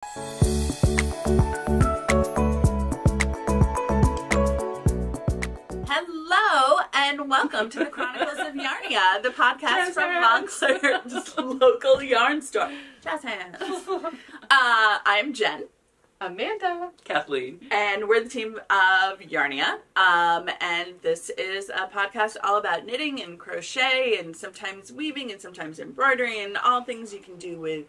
Hello and welcome to the Chronicles of Yarnia, the podcast from Montclair local yarn store. Jazz hands. I'm Jen. Amanda. Kathleen. And we're the team of Yarnia. And this is a podcast all about knitting and crochet and sometimes weaving and sometimes embroidery and all things you can do with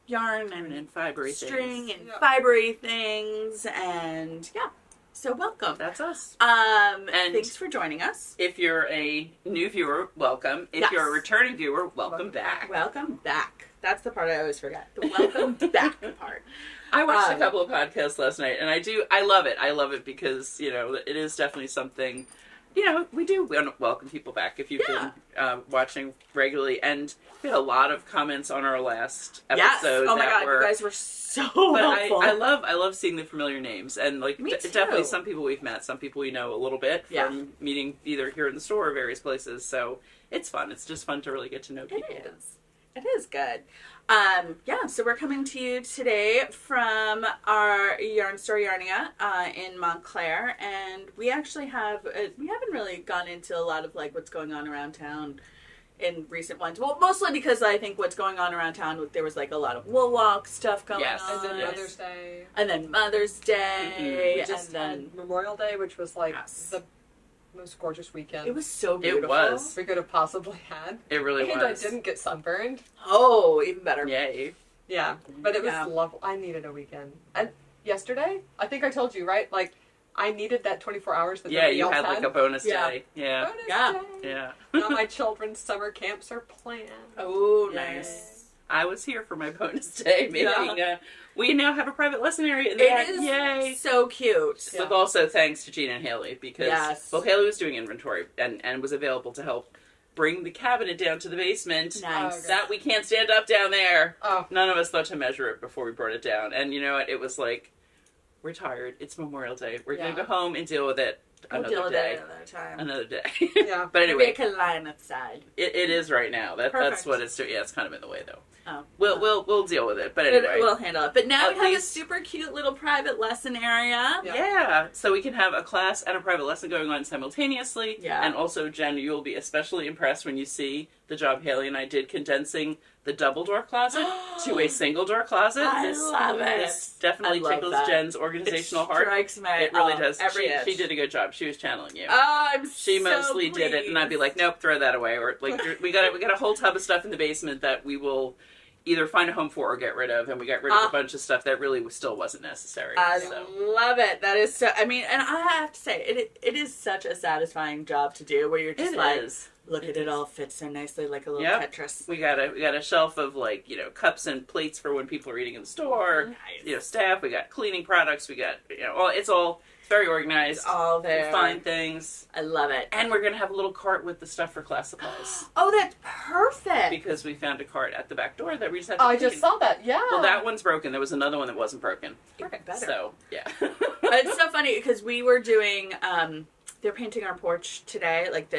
yarn and fibery string things. and fibery things. And yeah, so welcome. That's us. And thanks for joining us. If you're a new viewer, welcome. If you're a returning viewer, welcome back. Welcome back. That's the part I always forget. The welcome back part. I watched a couple of podcasts last night, and I love it. I love it because, you know, it is definitely something, you know, we do welcome people back if you've been watching regularly. And we had a lot of comments on our last episode. Yes. Oh my God, you guys were so helpful. I love seeing the familiar names. And, like, definitely some people we've met, some people we know a little bit from meeting either here in the store or various places. So it's fun. It's just fun to really get to know people. It is good. So we're coming to you today from our yarn store Yarnia in Montclair, and we actually have, we haven't really gone into a lot of like what's going on around town in recent ones. Well, mostly because I think what's going on around town, there was like a lot of wool walk stuff going on. And then Mother's Day. And then Mother's Day. We just had Memorial Day, which was like the most gorgeous weekend. It was so beautiful. It was. We could have possibly had. It really was. And I didn't get sunburned. Oh, even better. Yay. Yeah, but it was lovely. I needed a weekend. And yesterday, I think I told you, right? Like, I needed that 24 hours that nobody else had. Yeah, you had like a bonus day. Yeah. Bonus day. Yeah. Now my children's summer camps are planned. Oh, nice. I was here for my bonus day. We now have a private lesson area. It is so cute. With also thanks to Gina and Haley because Haley was doing inventory and was available to help bring the cabinet down to the basement. Nice. That we can't stand up down there. Oh. None of us thought to measure it before we brought it down. And you know what? It was like, we're tired. It's Memorial Day. We're going to go home and deal with it another day. Another day. Yeah. But anyway. Make a line outside. It is right now. That's what it's doing. Yeah, it's kind of in the way though. Oh. We'll deal with it. But anyway. We'll handle it. But now we have a super cute little private lesson area. Yeah. So we can have a class and a private lesson going on simultaneously. Yeah. And also, Jen, you'll be especially impressed when you see the job Haley and I did condensing the double door closet to a single door closet. I love it. This definitely tickles Jen's organizational heart. It strikes my It really does. She She did a good job. She was channeling you. Oh, I'm She mostly did it, and I'd be like, nope, throw that away. Or like, we got a whole tub of stuff in the basement that we will either find a home for or get rid of, and we got rid of a bunch of stuff that really still wasn't necessary. I love it. That is so. I mean, and I have to say, it is such a satisfying job to do, where you're just look at it all fits so nicely like a little Tetris. We got a shelf of like cups and plates for when people are eating in the store. Nice. Staff. We got cleaning products. We got it's all very organized. It's all there. Fine things. I love it. And we're gonna have a little cart with the stuff for class supplies. Oh, that's perfect. Because we found a cart at the back door that we just had to I just saw that. Yeah. Well, that one's broken. There was another one that wasn't broken. Perfect. Better. So yeah. It's so funny because we were doing. They're painting our porch today, like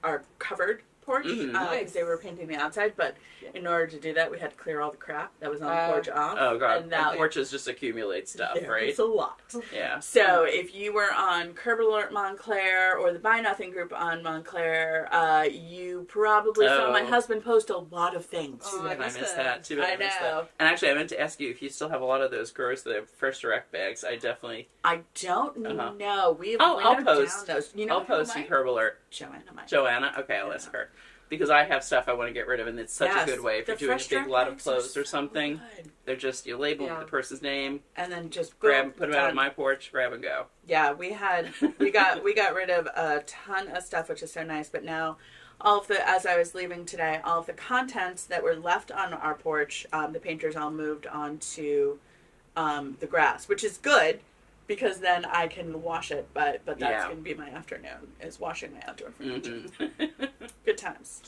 our covered porch, because they were painting the outside. But in order to do that, we had to clear all the crap that was on the porch off. Oh God! And porches just accumulate stuff, right? It's a lot. Yeah. So if you were on Curb Alert Montclair or the Buy Nothing group on Montclair, you probably saw my husband post a lot of things. Too bad I missed that. Too bad I missed know. that. And actually, I meant to ask you if you still have a lot of those Grows the First Direct bags. I definitely. I don't know. I'll post down those. I'll post in Curb Alert. Joanna. Okay, I'll ask her. Because I have stuff I want to get rid of, and it's such a good way. If you're doing a big lot of clothes or something, they're just, you label the person's name, and then just put them out on my porch, grab and go. Yeah, we got rid of a ton of stuff, which is so nice, but now as I was leaving today, all of the contents that were left on our porch, the painters all moved onto the grass, which is good. Because then I can wash it, but that's going to be my afternoon, is washing my outdoor furniture. Good times.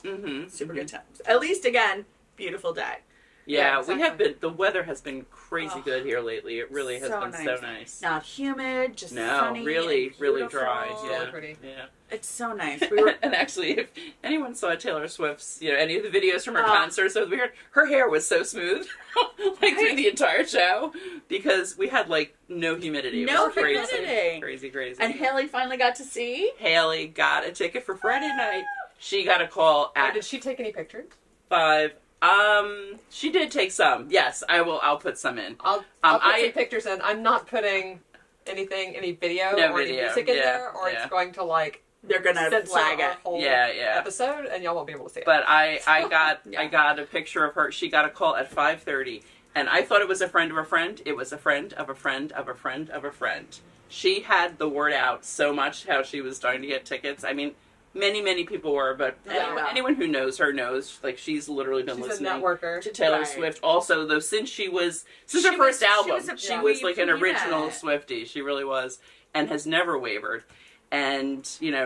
Super good times. At least, again, beautiful day. Yeah, exactly. we have been. The weather has been crazy good here lately. It really has been so nice. Not humid, just sunny. Really, really dry. Yeah, really pretty. Yeah, it's so nice. We were, and actually, if anyone saw Taylor Swift's, any of the videos from her concerts, so we heard her hair was so smooth, like through the entire show, because we had like no humidity. No it was humidity. Crazy. And Haley finally got to see. Haley got a ticket for Friday night. She got a call at. Did she take any pictures? 5. She did take some. Yes, I will. I'll put some in. I'll put some pictures in. I'm not putting any video or any music in there, or it's going to like they're gonna flag it. Whole episode, and y'all won't be able to see it. But I got a picture of her. She got a call at 5:30, and I thought it was a friend of a friend. It was a friend of a friend of a friend of a friend. She had the word out so much how she was starting to get tickets. I mean, many people were, but anyone who knows her knows, like, she's literally been listening to Taylor Swift. Also, though, since her first album, she was like an original Swiftie. She really was, and has never wavered. And,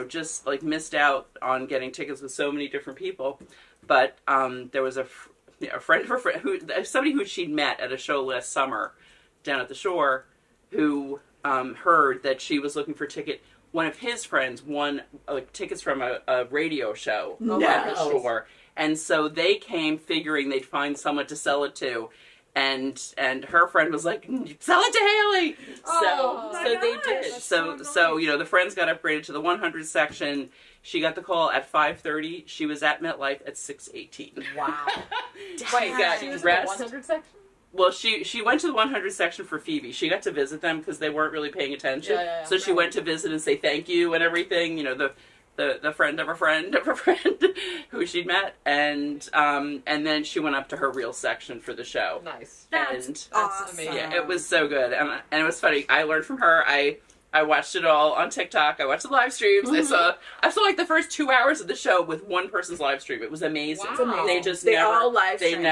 just like missed out on getting tickets with so many different people. But there was a friend of her friend, somebody who she'd met at a show last summer down at the shore, who heard that she was looking for ticket. One of his friends won tickets from a radio show at the shore, and so they came figuring they'd find someone to sell it to, and her friend was like, "Sell it to Haley." So they did. So the friends got upgraded to the 100 section. She got the call at 5:30. She was at MetLife at 6:18. Wow! Wait, got she was rest. In the 100 section. Well, she went to the 100 section for Phoebe. She got to visit them because they weren't really paying attention. So she went to visit and say thank you and everything. The friend of a friend of a friend who she'd met, and then she went up to her real section for the show. Nice. That's awesome. Yeah, it was so good, and it was funny. I learned from her. I watched it all on TikTok. I watched the live streams. Mm-hmm. I saw like the first 2 hours of the show with one person's live stream. It was amazing. Wow. They all live streamed.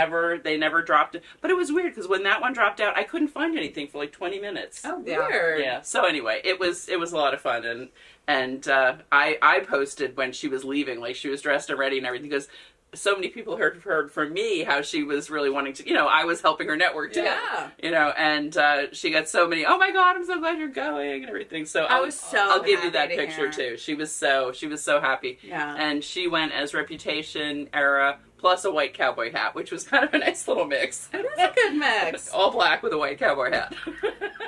They never dropped it. But it was weird because when that one dropped out, I couldn't find anything for like 20 minutes. Oh, weird. Yeah. So anyway, it was a lot of fun, and I posted when she was leaving, like she was dressed and ready and everything, because so many people heard from me how she was really wanting to, I was helping her network too. Yeah. And she got so many, oh my God, I'm so glad you're going and everything. So I'll give you that picture too. She was so happy. Yeah. And she went as Reputation era plus a white cowboy hat, which was kind of a nice little mix. It is a good mix. All black with a white cowboy hat.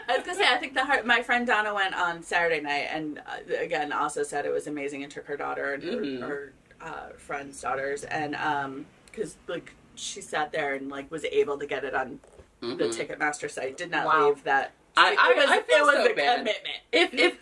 I was gonna say, I think my friend Donna went on Saturday night and again also said it was amazing and took her daughter and her friends' daughters, and because like she sat there and like was able to get it on the Ticketmaster site, did not leave that. I feel it was so a bad. commitment.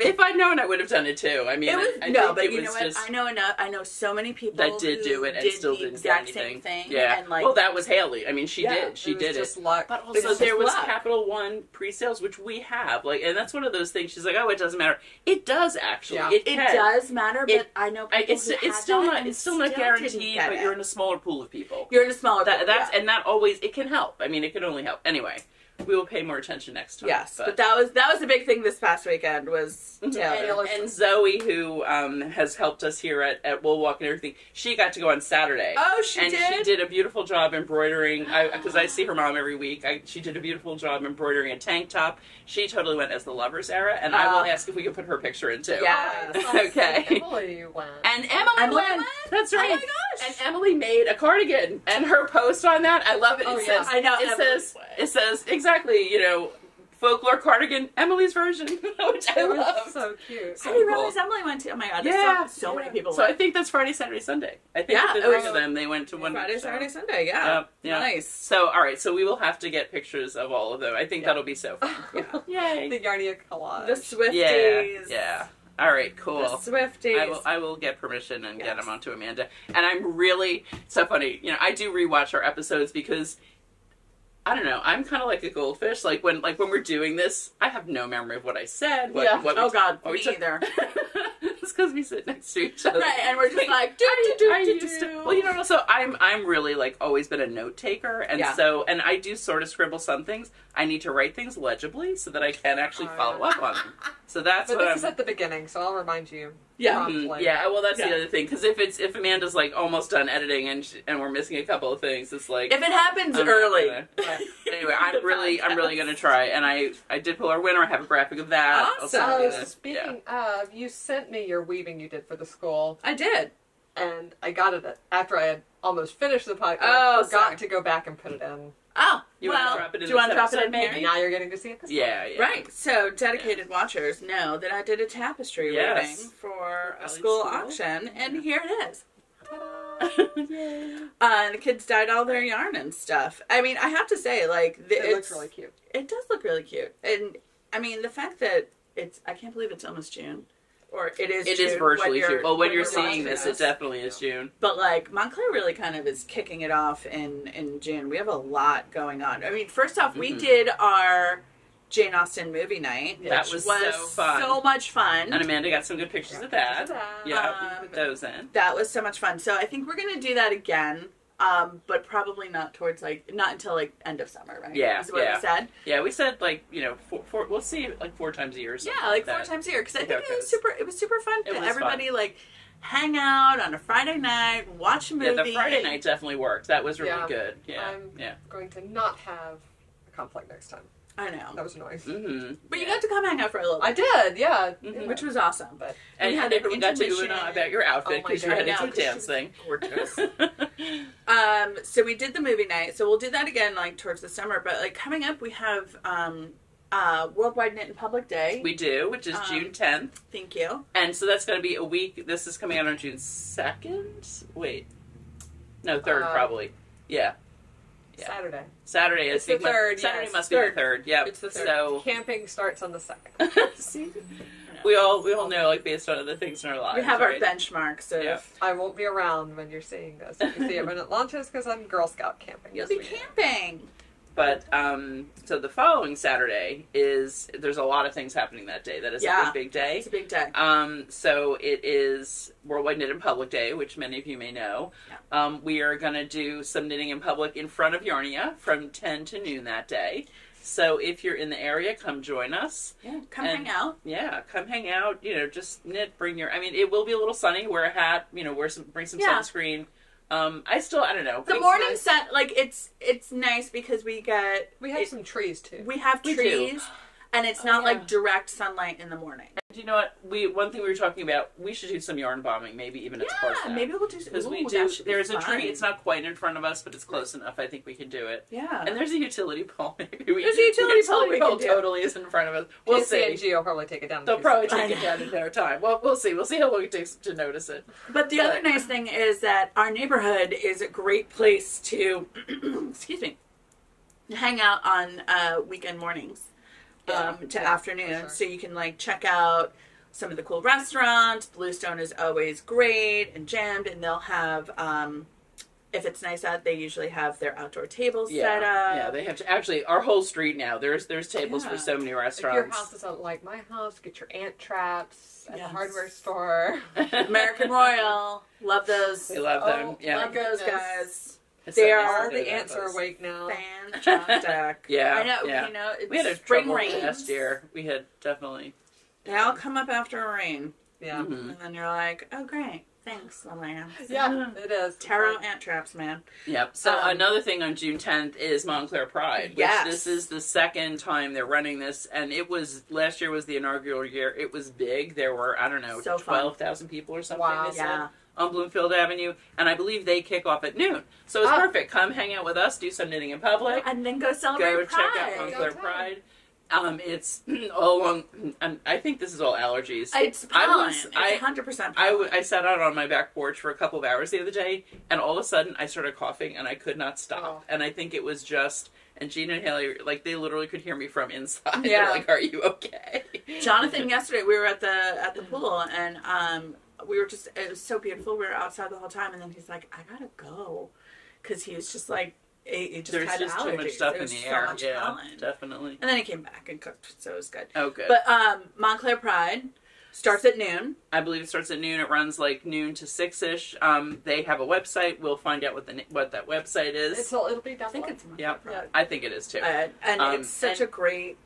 If I'd known, I would have done it too. I mean, but you know what? I know enough. I know so many people that did do it and still didn't do anything. Same thing. Yeah. And like, well, that was Haley. I mean, she did. She did just it. Luck. But also, there was Capital One pre-sales, which we have. Like, and that's one of those things. She's like, oh, it doesn't matter. It does actually. Yeah. It does matter, but I know people it's still not guaranteed. But you're in a smaller pool of people. You're in a smaller pool. And that always it can help. I mean, it can only help. Anyway. We will pay more attention next time. Yes, but that was the big thing this past weekend was Taylor. And Zoe, who has helped us here at Wool Walk and everything, she got to go on Saturday. Oh, she did? And she did a beautiful job embroidering, because I see her mom every week. She did a beautiful job embroidering a tank top. She totally went as the Lovers era, and I will ask if we can put her picture in too. Yes. Okay. Emily went. And Emily went. That's right. Oh my gosh. And Emily made a cardigan, and her post on that, I love it. It says, I know. It says exactly, folklore cardigan, Emily's version, which I love. So cute. I didn't realize Emily went to. Oh my God! So many people. So I think that's Friday, Saturday, Sunday. I think the three of them they went to one Friday, Saturday, Sunday. Yeah. Nice. So all right, so we will have to get pictures of all of them. I think that'll be so fun. Yay! The Yarnia collage. The Swifties. Yeah. All right, cool. The Swifties. I will get permission and get them onto Amanda. And I'm really so funny. I do rewatch our episodes because. I don't know. I'm kind of like a goldfish. Like when we're doing this, I have no memory of what I said. Me either. It's because we sit next to each other, right? And we're just like, Well, also I'm really like always been a note taker, and and I do sort of scribble some things. I need to write things legibly so that I can actually follow up on them. So that's But this is at the beginning, so I'll remind you Yeah. Yeah, well, that's the other thing, because if Amanda's like almost done editing and we're missing a couple of things, it's like if it happens early. Anyway, I'm really gonna try, and I did pull our winner. I have a graphic of that. Awesome. Speaking of, you sent me your weaving you did for the school. I did, and I got it after I had almost finished the podcast. Oh, I forgot to go back and put it in. Oh, do you want to drop it in here? And now you're getting to see it this time. Yeah. Right. So, dedicated watchers know that I did a tapestry weaving for a school auction, and here it is. The kids dyed all their yarn and stuff. I mean, I have to say, like, it looks really cute. It does look really cute. And, I mean, the fact that I can't believe it's almost June. Or it is June. It is virtually June. Well, when you're seeing this, it definitely is June. But, like, Montclair really kind of is kicking it off in June. We have a lot going on. I mean, first off, we did our Jane Austen movie night. That was so fun. So much fun. And Amanda got some good pictures of that. Yeah, we put those in. That was so much fun. So I think we're going to do that again. But probably not until like end of summer, right? Yeah, is what we said. Yeah, we said like we'll see like 4 times a year. Or something like 4 times a year because I think it was super fun to everybody like hang out on a Friday night, watch a movie. Yeah, the Friday night definitely worked. That was really good. Yeah, I'm going to not have a conflict next time. I know. That was annoying. Mm-hmm. But you got to come hang out for a little bit. I did, yeah. Mm-hmm. Which was awesome. But and everyone got to ooh about your outfit because you're headed to a dance thing. Gorgeous. So we did the movie night. So we'll do that again like towards the summer. But like coming up we have Worldwide Knit in Public Day. We do, which is June 10th. Thank you. And so that's going to be a week. This is coming out on June 2nd? Wait. No, 3rd probably. Yeah. Saturday is the 3rd. Saturday must be the 3rd. Yep. It's the 3rd. So camping starts on the 2nd. See, we all know like based on other things in our lives. We have our benchmarks. I won't be around when you're seeing this. If you see it when it launches because I'm Girl Scout camping. You'll be camping. But so the following Saturday there's a lot of things happening that day. That is a big day. It's a big day. So it is Worldwide Knit in Public Day, which many of you may know. Yeah. We are going to do some knitting in public in front of Yarnia from 10 to noon that day. So if you're in the area, come join us. Yeah, hang out. Yeah, come hang out. Just knit. It will be a little sunny. Wear a hat. Bring some sunscreen. I don't know. The morning set, like, it's nice because we have some trees, too. We have trees, and it's not, like, direct sunlight in the morning. Do you know what? One thing we were talking about, we should do some yarn bombing, maybe even as part of that. Maybe we'll do some. Because there's a tree. It's not quite in front of us, but it's close enough. I think we can do it. Yeah. And there's a utility pole. Maybe there's a utility pole we can do. Totally is in front of us. We'll see. PCNG will probably take it down. They'll probably take it down in no time. Well, we'll see. We'll see how long it takes to notice it. But the other nice thing is that our neighborhood is a great place to, excuse me, hang out on weekend mornings to afternoons. Sure. So you can like check out some of the cool restaurants. Bluestone is always great and jammed, and they'll have, if it's nice out, they usually have their outdoor tables set up. Yeah, they have to. Actually, our whole street now, there's tables for so many restaurants. If your house isn't like my house, get your ant traps at the hardware store. American Royal. Love those. We love them. Yeah. Love those guys. All the ants are awake now. Fantastic. Yeah. I know. Yeah. It's we had a spring trouble rain last year. We had definitely. They all come up after a rain. Yeah. Mm-hmm. And then you're like, oh, great. Thanks, Lillian. Yeah, it is. Tarot ant traps, man. Yep. So another thing on June 10th is Montclair Pride. Which this is the second time they're running this. And last year was the inaugural year. It was big. There were, 12,000 people or something. Wow. They said, on Bloomfield Avenue. And I believe they kick off at noon. So it's perfect. Come hang out with us, do some knitting in public. And then go celebrate Pride. Check out Montclair Pride. It's all along, and I think this is all allergies. It's pollen. It's 100% pollen. I sat out on my back porch for a couple of hours the other day, and all of a sudden I started coughing, and I could not stop. And I think it was just, and Gina and Haley, like, they literally could hear me from inside. Yeah. They're like, are you okay? Jonathan, yesterday, we were at the pool, and we were just, it was so beautiful. We were outside the whole time, and then he's like, I gotta go. Because he was just like, There's had just allergies. too much stuff in the air. So pollen. Definitely. And then he came back and cooked, so it was good. Oh, good. But Montclair Pride starts at noon. I believe it starts at noon. It runs like noon to 6-ish. They have a website. We'll find out what that website is. It'll be down. I think it's Montclair Pride. I think it is too. And it's such a great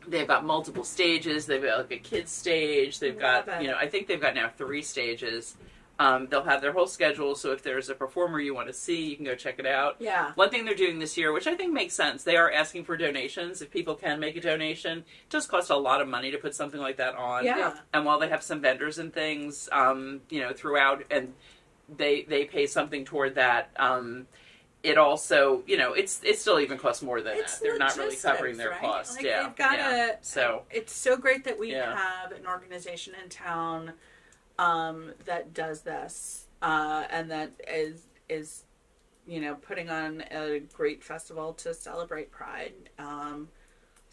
They've got multiple stages. They've got like a kids stage. They've got, I think they've got now 3 stages. They'll have their whole schedule, so if there's a performer you want to see, you can go check it out. Yeah. One thing they're doing this year, which I think makes sense, they are asking for donations. If people can make a donation, it does cost a lot of money to put something like that on. Yeah. And while they have some vendors and things, throughout, and they pay something toward that, it also, it's still even costs more than that. They're not really covering their costs. Like, yeah. They've got So it's so great that we have an organization in town that does this and that is putting on a great festival to celebrate Pride.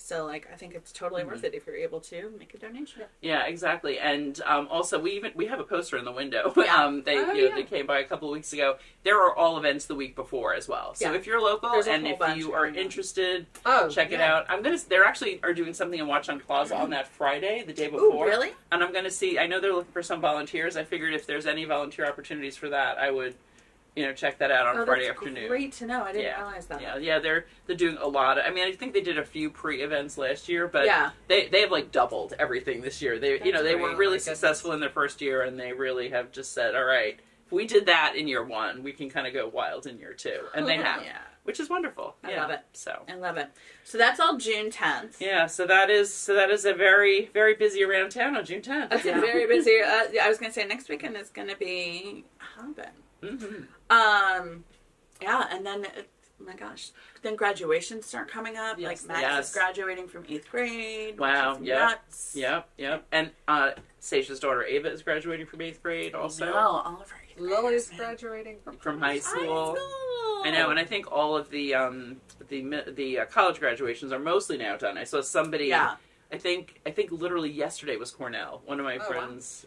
So, I think it's totally worth it if you're able to make a donation. Yeah, exactly. And also, we have a poster in the window. Yeah. They came by a couple of weeks ago. There are all events the week before as well. So if you're local and if you are interested, check it out. They're actually are doing something in Watch on Plaza on that Friday, the day before. Ooh, really? And I'm going to see. I know they're looking for some volunteers. I figured if there's any volunteer opportunities for that, I would. Check that out on Friday afternoon. Great to know. I didn't realize that. Yeah, they're doing a lot of, I think they did a few pre-events last year, but they have doubled everything this year. They they were really successful in their first year, and they really have just said, all right, if we did that in year 1, we can kind of go wild in year 2, and they have, which is wonderful. I love it. So I love it. So that's all June 10th. Yeah, so that is a very, very busy around town on June 10th. It's very busy. I was going to say next weekend is going to be hopping. Mm-hmm. And then, oh my gosh, then graduations start coming up. Yes. Max is graduating from 8th grade. Wow, which is nuts. Yep. And Saysha's daughter Ava is graduating from 8th grade also. No, all of her 8th Lily's graduating from high school. I know, and I think all of the college graduations are mostly now done. I saw somebody. Yeah. I think literally yesterday was Cornell. One of my friends,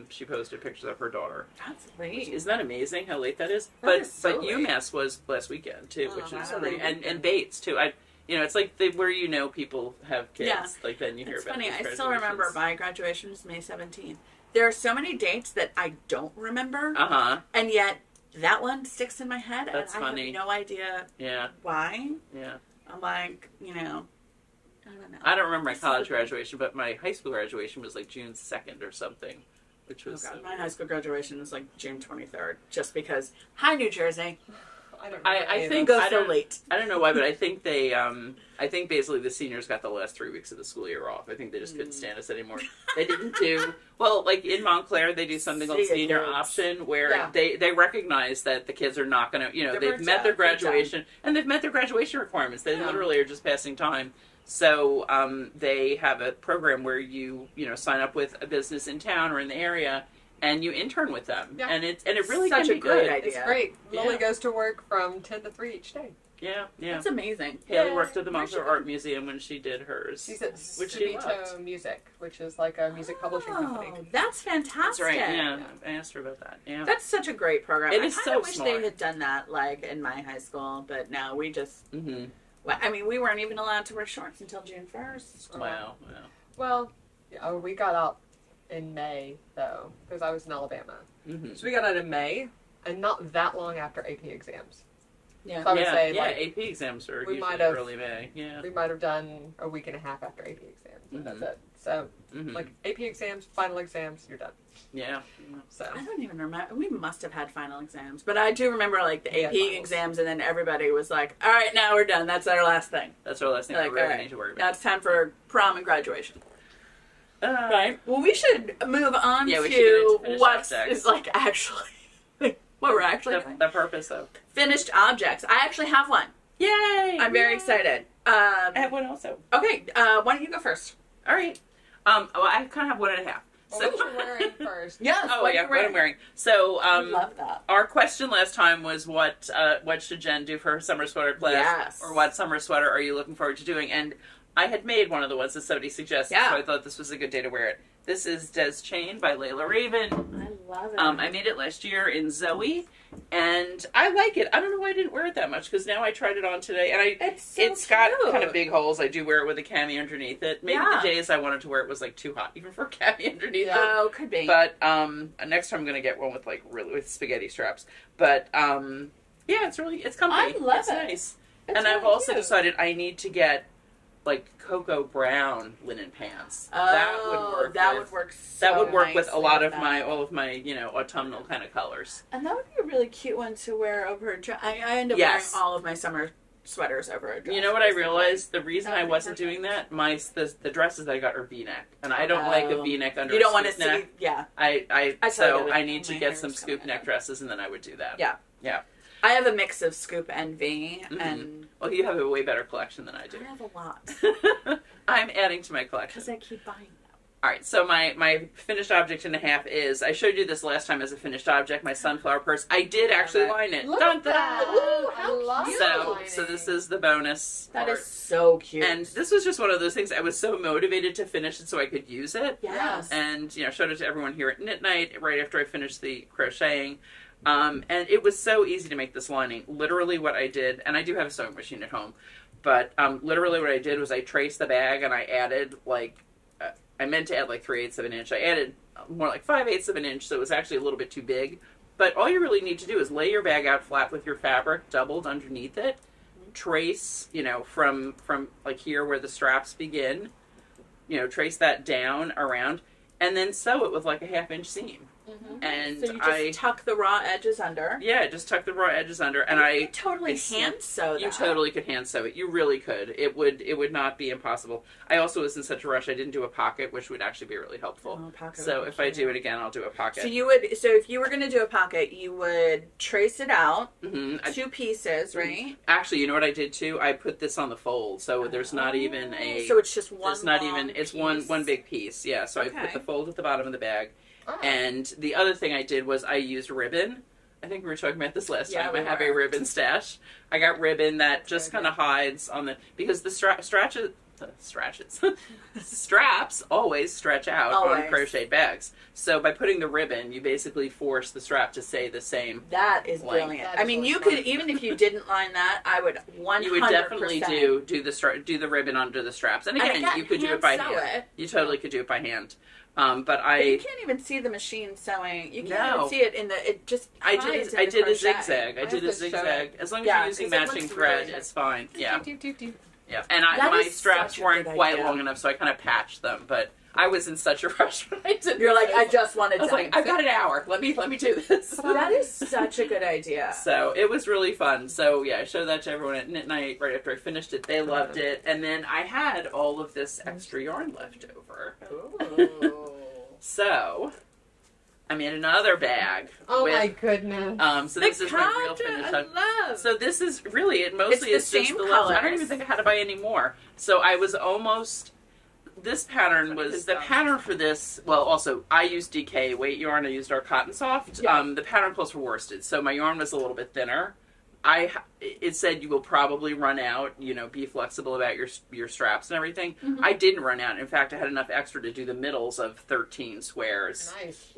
she posted pictures of her daughter. That's late. Isn't that amazing how late that is? That is so but late. UMass was last weekend too, which is pretty. Wow. And Bates too. It's like where people have kids. Yeah. Like then you hear about. It's funny. these I still remember my graduation was May 17th. There are so many dates that I don't remember. And yet that one sticks in my head. That's and I funny. have no idea. Why. Yeah. I'm like, I don't know. I don't remember my college graduation, but my high school graduation was like June 2nd or something, which was... my high school graduation was like June 23rd, just because... Hi, New Jersey. I think go so late. I don't know why, but I think I think basically the seniors got the last 3 weeks of the school year off. I think they just couldn't stand us anymore. They didn't do... Well, like in Montclair, they do something called senior option, where they recognize that the kids are not going to... they've met their graduation, and they've met their graduation requirements. They literally are just passing time. So they have a program where you sign up with a business in town or in the area, and you intern with them, and it really such can be a great good. idea. It's great. Lily goes to work from 10 to 3 each day. Yeah. That's amazing. Haley worked at the Montclair Art Museum when she did hers. She's at which she Subito Music, which is like a music publishing company. That's fantastic. That's right. Yeah, I asked her about that. Yeah, that's such a great program. It is so wish smart. they had done that in my high school, but no, we just. Mm-hmm. Well, we weren't even allowed to wear shorts until June 1st. Wow. Well, we got out in May though, because I was in Alabama. Mm-hmm. So we got out in May, and not that long after AP exams. Yeah. So I would say, AP exams are we usually early May. Yeah. We might have done a week and a half after AP exams, and that's it. So, AP exams, final exams, you're done. Yeah. So I don't even remember. We must have had final exams, but I do remember the AP exams, and then everybody was like, "All right, now we're done. That's our last thing. That's our last thing. We really need to worry about. Now it's time for prom and graduation." Right. Well, we should move on to what's actually what we're actually doing. The purpose of finished objects. I actually have one. Yay! I'm very excited. I have one also. Okay, why don't you go first? All right. Well, I kind of have 1.5. Well, what you're wearing first? Yes. What I'm wearing. So, love that. Our question last time was what should Jen do for her summer sweater class? Yes. Or what summer sweater are you looking forward to doing? And I had made one of the ones that somebody suggested, so I thought this was a good day to wear it. This is Deschain by Leila Raven. I love it. I made it last year in Zoe, and I like it. I don't know why I didn't wear it that much, because now I tried it on today, and it's got kind of big holes. I do wear it with a cami underneath it. Maybe the days I wanted to wear it was too hot, even for a cami underneath it. Oh, could be. But next time I'm gonna get one with with spaghetti straps. But it's comfy. I love it's it. nice. It's and I've really also cute. decided I need to get like cocoa brown linen pants. Oh, that would work. That would work with a lot of my all of my autumnal kind of colors. And that would be a really cute one to wear over a dress. I end up wearing all of my summer sweaters over a dress. You know what I realized? The reason I wasn't doing that, the dresses that I got are V-neck, and I don't like a V-neck under. You don't want to see, I need to get some scoop neck dresses, and then I would do that. Yeah, yeah. I have a mix of scoop and V, and well, you have a way better collection than I do. I have a lot. I'm adding to my collection because I keep buying them. All right, so my finished object and a half is, I showed you this last time as a finished object, my sunflower purse. I did actually line it. Look at that. Ooh, how cute. So this is the bonus That part. is so cute. And this was just one of those things, I was so motivated to finish it so I could use it. Yes. And, showed it to everyone here at Knit Night right after I finished the crocheting. And it was so easy to make this lining. Literally what I did, and I do have a sewing machine at home, but literally what I did was I traced the bag and I added I meant to add 3/8 of an inch. I added more like 5/8 of an inch, so it was actually a little bit too big. But all you really need to do is lay your bag out flat with your fabric doubled underneath it. Trace, from here where the straps begin, trace that down around, and then sew it with a 1/2 inch seam. Mm-hmm. And so you just tuck the raw edges under. Yeah, just tuck the raw edges under, and you could totally hand sew that. You totally could hand sew it. You really could. It would not be impossible. I also was in such a rush I didn't do a pocket, which would actually be really helpful. So if I do it again, I'll do a pocket. So if you were going to do a pocket, you would trace it out, 2 pieces, right? Actually, you know what I did too? I put this on the fold, so there's not even a. So it's just one. It's not even. It's piece. one big piece. Yeah. So I put the fold at the bottom of the bag. Oh. And the other thing I did was I used ribbon. I think we were talking about this last time. I have a ribbon stash. I got ribbon that just kind of hides on because the straps always stretch out on crocheted bags. So by putting the ribbon, you basically force the strap to stay the same. That is brilliant. I mean, you could, even if you didn't line that, I would 100%. You would definitely do the ribbon under the straps. And again, you could do it by hand. You totally could do it by hand. But you can't even see the machine sewing. You can't even see it in the. It just. I did a zigzag. I did a zigzag. As long as you're using matching thread, it's fine. Yeah. Yeah. And my straps weren't quite long enough, so I kind of patched them. But I was in such a rush when I did. You're like, I just wanted. I was like, I've got an hour. Let me do this. That is such a good idea. So it was really fun. So yeah, I showed that to everyone at Knit Night right after I finished it. They loved it, and then I had all of this extra yarn left over. Ooh. So I made another bag. Oh my goodness! So this is my real finish. I love. So this is really it. Mostly is just the colors. I don't even think I had to buy any more. So I was almost. This pattern was the pattern for this. Well, also I used DK weight yarn. I used our Cotton Soft. Yeah. The pattern calls for worsted, so my yarn was a little bit thinner. It said you will probably run out. Be flexible about your straps and everything. Mm-hmm. I didn't run out. In fact, I had enough extra to do the middles of 13 squares. Nice.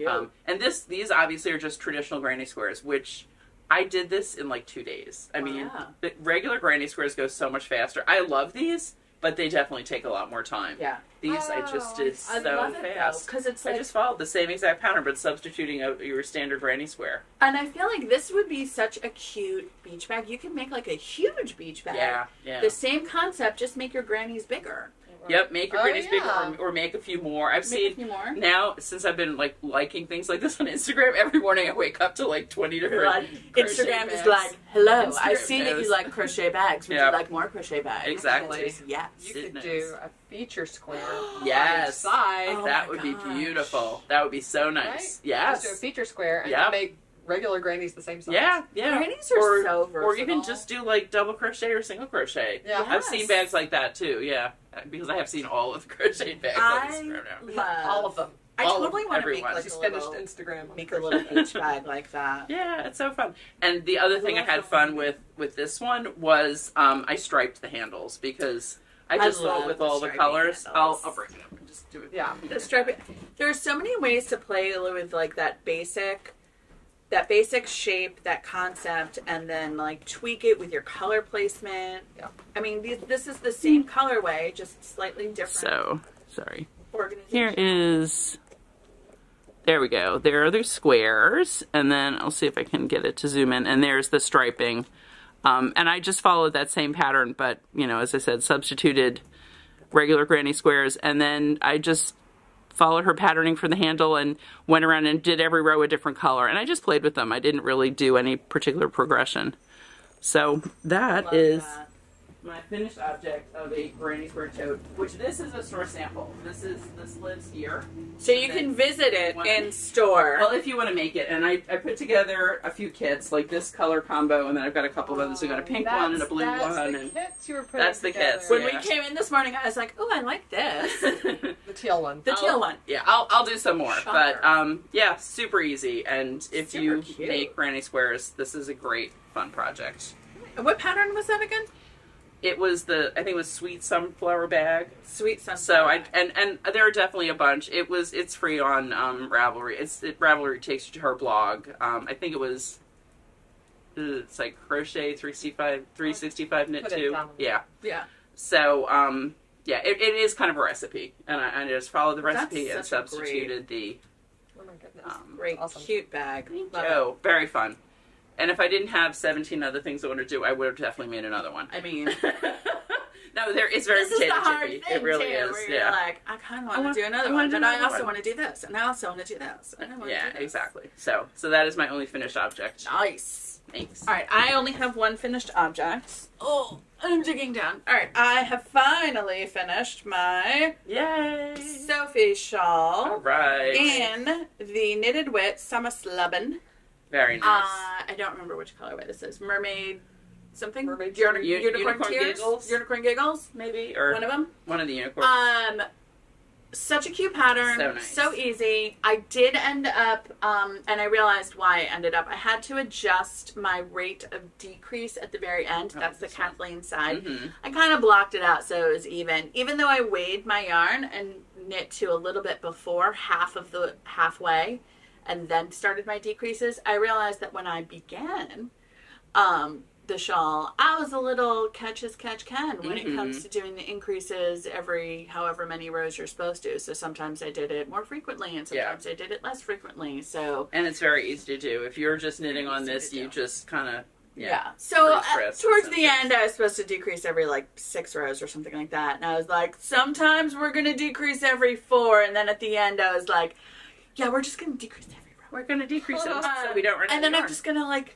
And these obviously are just traditional granny squares, which I did this in 2 days. I mean, the regular granny squares go so much faster. I love these, but they definitely take a lot more time. Yeah. These I just did so fast. Because it's I just followed the same exact pattern, but substituting your standard granny square. And I feel like this would be such a cute beach bag. You can make a huge beach bag. Yeah. The same concept, just make your grannies bigger. Yep, make your grannies bigger or make a few more. I've seen now, since I've been liking things like this on Instagram, every morning I wake up to 20 different Instagram is like, hello, I've seen that you like crochet bags. Would you like more crochet bags? Exactly. Yes. You could do a feature square. Yes. Side. That would be beautiful. That would be so nice. Right? Yes. Just do a feature square and make regular grannies the same size. Yeah. Grannies are so versatile. Or even just do double crochet or single crochet. Yeah. I've seen bags like that too, yeah. Because I have seen all of the crocheted bags on Instagram now. Love all of them. I totally want to make Instagram. Make a little beach bag like that. Yeah, it's so fun. And the other thing I had fun with this one was I striped the handles because I just thought with all the colors, I'll break it up and just do it. Yeah, just stripe it. There are so many ways to play with that basic shape, that concept, and then tweak it with your color placement. Yeah. I mean, this is the same colorway, just slightly different. So, sorry. Organization. Here is. There we go. There are the squares, and then I'll see if I can get it to zoom in. And there's the striping, and I just followed that same pattern, but as I said, substituted regular granny squares, and then I just followed her patterning for the handle and went around and did every row a different color, and I just played with them. I didn't really do any particular progression. So that is my finished object of a granny square tote, which this is a store sample. This lives here. So you can visit it in store. Well, if you want to make it. And I put together a few kits, like this color combo, and then I've got a couple of others. I got a pink one and a blue one. That's the kits. When we came in this morning, I was like, oh, I like this. The teal one. The teal one. Yeah, I'll do some more. Shocker. But yeah, super easy. And if Super you cute. make granny squares, this is a great fun project. What pattern was that again? It was I think it was Sweet Sunflower Bag. Sweet Sunflower. So and there are definitely a bunch. It's free on Ravelry. Ravelry takes you to her blog. I think it's like Crochet 365 Knit 2. Yeah. Yeah. So yeah, it is kind of a recipe, and I just followed the recipe and substituted the. Oh my goodness! Great, awesome. Cute bag. Oh, very fun. And if I didn't have 17 other things I wanted to do, I would have definitely made another one. I mean, no, it's very this is the potato hard chippy. thing It really too, is. where Yeah. you're like, I kind of want to do another one, but I also want to do this, and I also want to do this. And I want to do this. Exactly. So that is my only finished object. Nice. Thanks. All right, I only have one finished object. Oh, I'm digging down. All right, I have finally finished my Yay! Sophie Shawl All right. in the Knitted Wit Summer Slubbin. Very nice. I don't remember which colorway this is. Mermaid something? Mermaid Unicorn Tears? Giggles? Unicorn Giggles? Maybe, or One of them? one of the unicorns. Such a cute pattern. So nice. So easy. I did end up, and I realized why I ended up. I had to adjust my rate of decrease at the very end. That's the Kathleen side. Mm-hmm. I kind of blocked it out so it was even. Even though I weighed my yarn and knit to a little bit before halfway, and then started my decreases, I realized that when I began the shawl, I was a little catch as catch can when it comes to doing the increases every however many rows you're supposed to. So sometimes I did it more frequently and sometimes I did it less frequently. So and it's very easy to do. If you're just knitting on this, you just kind of So towards the end, I was supposed to decrease every like 6 rows or something like that, and I was like, sometimes we're gonna decrease every 4, and then at the end, I was like, yeah, we're just gonna decrease every row. We're gonna decrease it so we don't run out and then of I'm yarn. just gonna like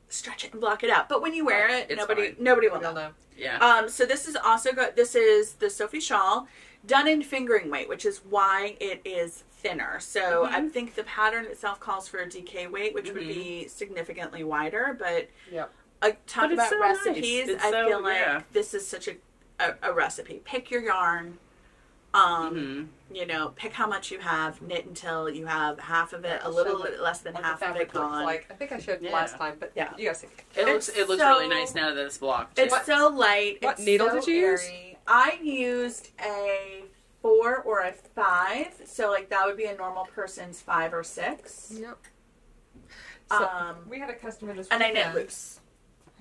stretch it and block it out. But when you wear it, It's nobody will know. Yeah. So this is also good. This is the Sophie Shawl done in fingering weight, which is why it is thinner. So I think the pattern itself calls for a DK weight, which would be significantly wider. But talk about so recipes. nice. I feel like this is such a recipe. Pick your yarn. You know, pick how much you have, knit until you have half of it, a little less than half of it gone. Like, I think I showed last time, but you guys see. It looks really nice now that it's blocked. It's so light. What it's needle so did you use? airy. I used a 4 or a 5, so like that would be a normal person's 5 or 6. Yep. So we had a customer this weekend, and I knit loose,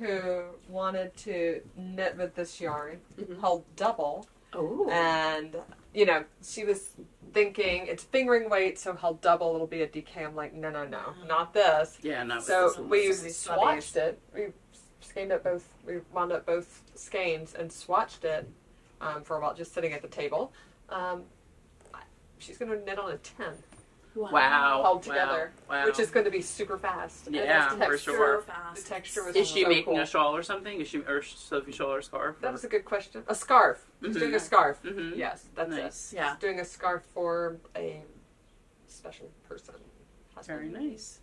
who wanted to knit with this yarn called double. Oh. And you know, she was thinking it's fingering weight, so he'll double, it'll be a DK. I'm like, no, not this. Yeah, no. So we swatched it. We wound up both skeins and swatched it for a while, just sitting at the table. She's going to knit on a 10. Wow. Held together, wow. which is going to be super fast. Yeah, for sure. The texture was Is she so making cool. a shawl or something? Is she or Sophie Shawl or scarf? That was a good question. A scarf. She's doing a scarf. Yes, that's nice. it. Yeah. She's doing a scarf for a special person. Very nice.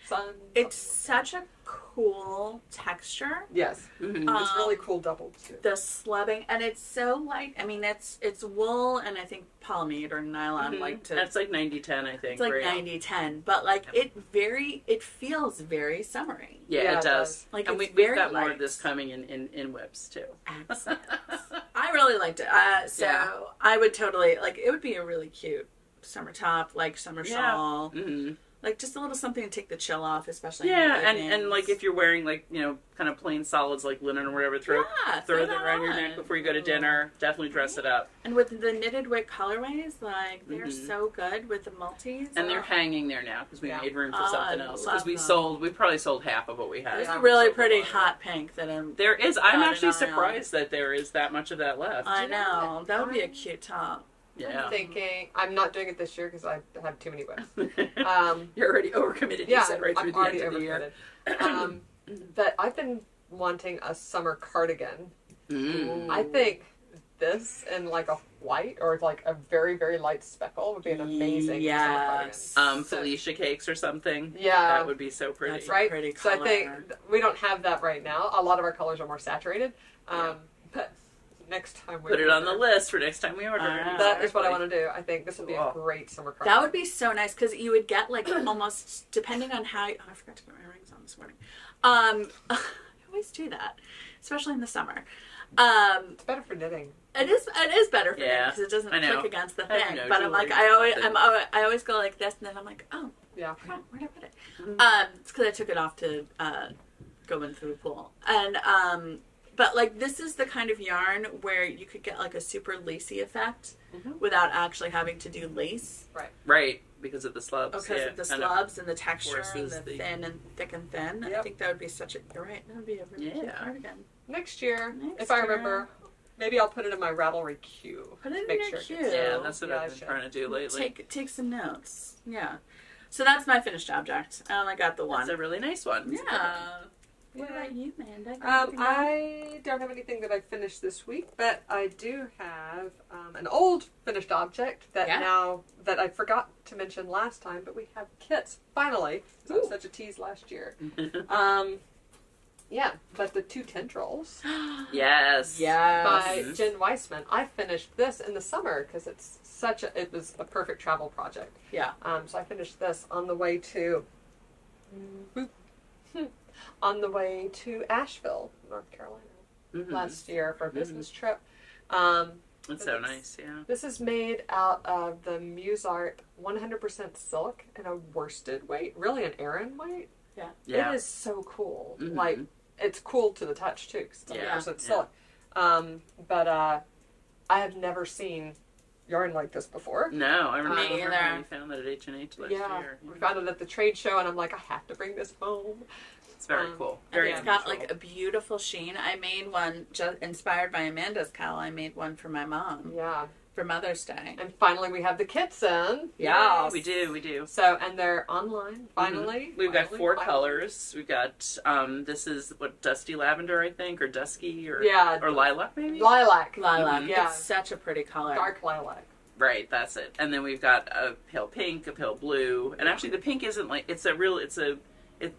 Son. It's such a cool texture. Yes. It's really cool doubled too. The slubbing, and it's so light. I mean, it's wool and I think polyamide or nylon. That's like 90-10, I think. It's like 90-10, but like it feels very summery. Yeah, it does. Like, and it's we've very got more light. of this coming in whips too. Excellent. I really liked it. I would totally like. It would be a really cute summer top, like summer shawl. Like just a little something to take the chill off, especially Yeah, in the and evenings. like if you're wearing like, you know, kind of plain solids like linen or whatever, throw throw them around your neck before you go to dinner. Definitely dress it up. And with the knitted wick colorways, like they're so good with the multis. And they're hanging there now because we made room for something else. Because we probably sold half of what we had. There's a really pretty hot pink that I'm. There is. I'm actually surprised that there is that much of that left. I know. That would be a cute top. Yeah. I'm thinking, I'm not doing it this year because I have too many wicks. You're already overcommitted, you said, right through the end of the year. But I've been wanting a summer cardigan. Mm. I think this in like a white or like a very, very light speckle would be an amazing summer cardigan. Felicia cakes or something. Yeah. That would be so pretty. That's right? Pretty so color. I think we don't have that right now. A lot of our colors are more saturated. But next time we put it on the list for next time we order. That is what I want to do. I think this would be a great summer cardigan. That would be so nice because you would get like almost depending on how. Oh, I forgot to put my rings on this morning. I always do that, especially in the summer. It's better for knitting. It is better for me because it doesn't click against the thing. But I'm like I always go like this and then I'm like, oh yeah, where did I put it? It's because I took it off to go into the pool. And but like this is the kind of yarn where you could get like a super lacy effect without actually having to do lace. Right, because of the slubs. Because of the slubs and the texture and the thin and thick and thin. I think that would be such a. You're right. That would be a really cute cardigan. Next year, if I remember, maybe I'll put it in my Ravelry queue. Put it in your queue. Yeah, that's what I've been trying to do lately. Take some notes. Yeah. So that's my finished object. I only got the one. That's a really nice one. Yeah. What about you, Amanda? I don't have anything that I finished this week, but I do have an old finished object that now that I forgot to mention last time, but we have kits finally. So it was such a tease last year. But the 2 Tendrils. Yes. By Jen Weissman. I finished this in the summer because it was a perfect travel project. Yeah. So I finished this on the way to Asheville, North Carolina, last year for a business trip. It's so nice, yeah. This is made out of the Musart 100% silk in a worsted weight, really an Aran weight. Yeah. It is so cool. Like, it's cool to the touch, too, because it's 100% silk. But I have never seen yarn like this before. No, I remember when we found that at H&H last year. We found it at the trade show, and I'm like, I have to bring this home. It's very cool. It's got like a beautiful sheen. I made one just inspired by Amanda's KAL. I made one for my mom. Yeah. For Mother's Day. And finally we have the kits in. Yeah, we do. So, and they're online, finally. We've got 4 colors. We've got, this is, dusty lavender, I think, or dusky, or lilac, maybe? Lilac. Yeah. It's such a pretty color. Dark lilac. Right, that's it. And then we've got a pale pink, a pale blue, and actually the pink isn't like,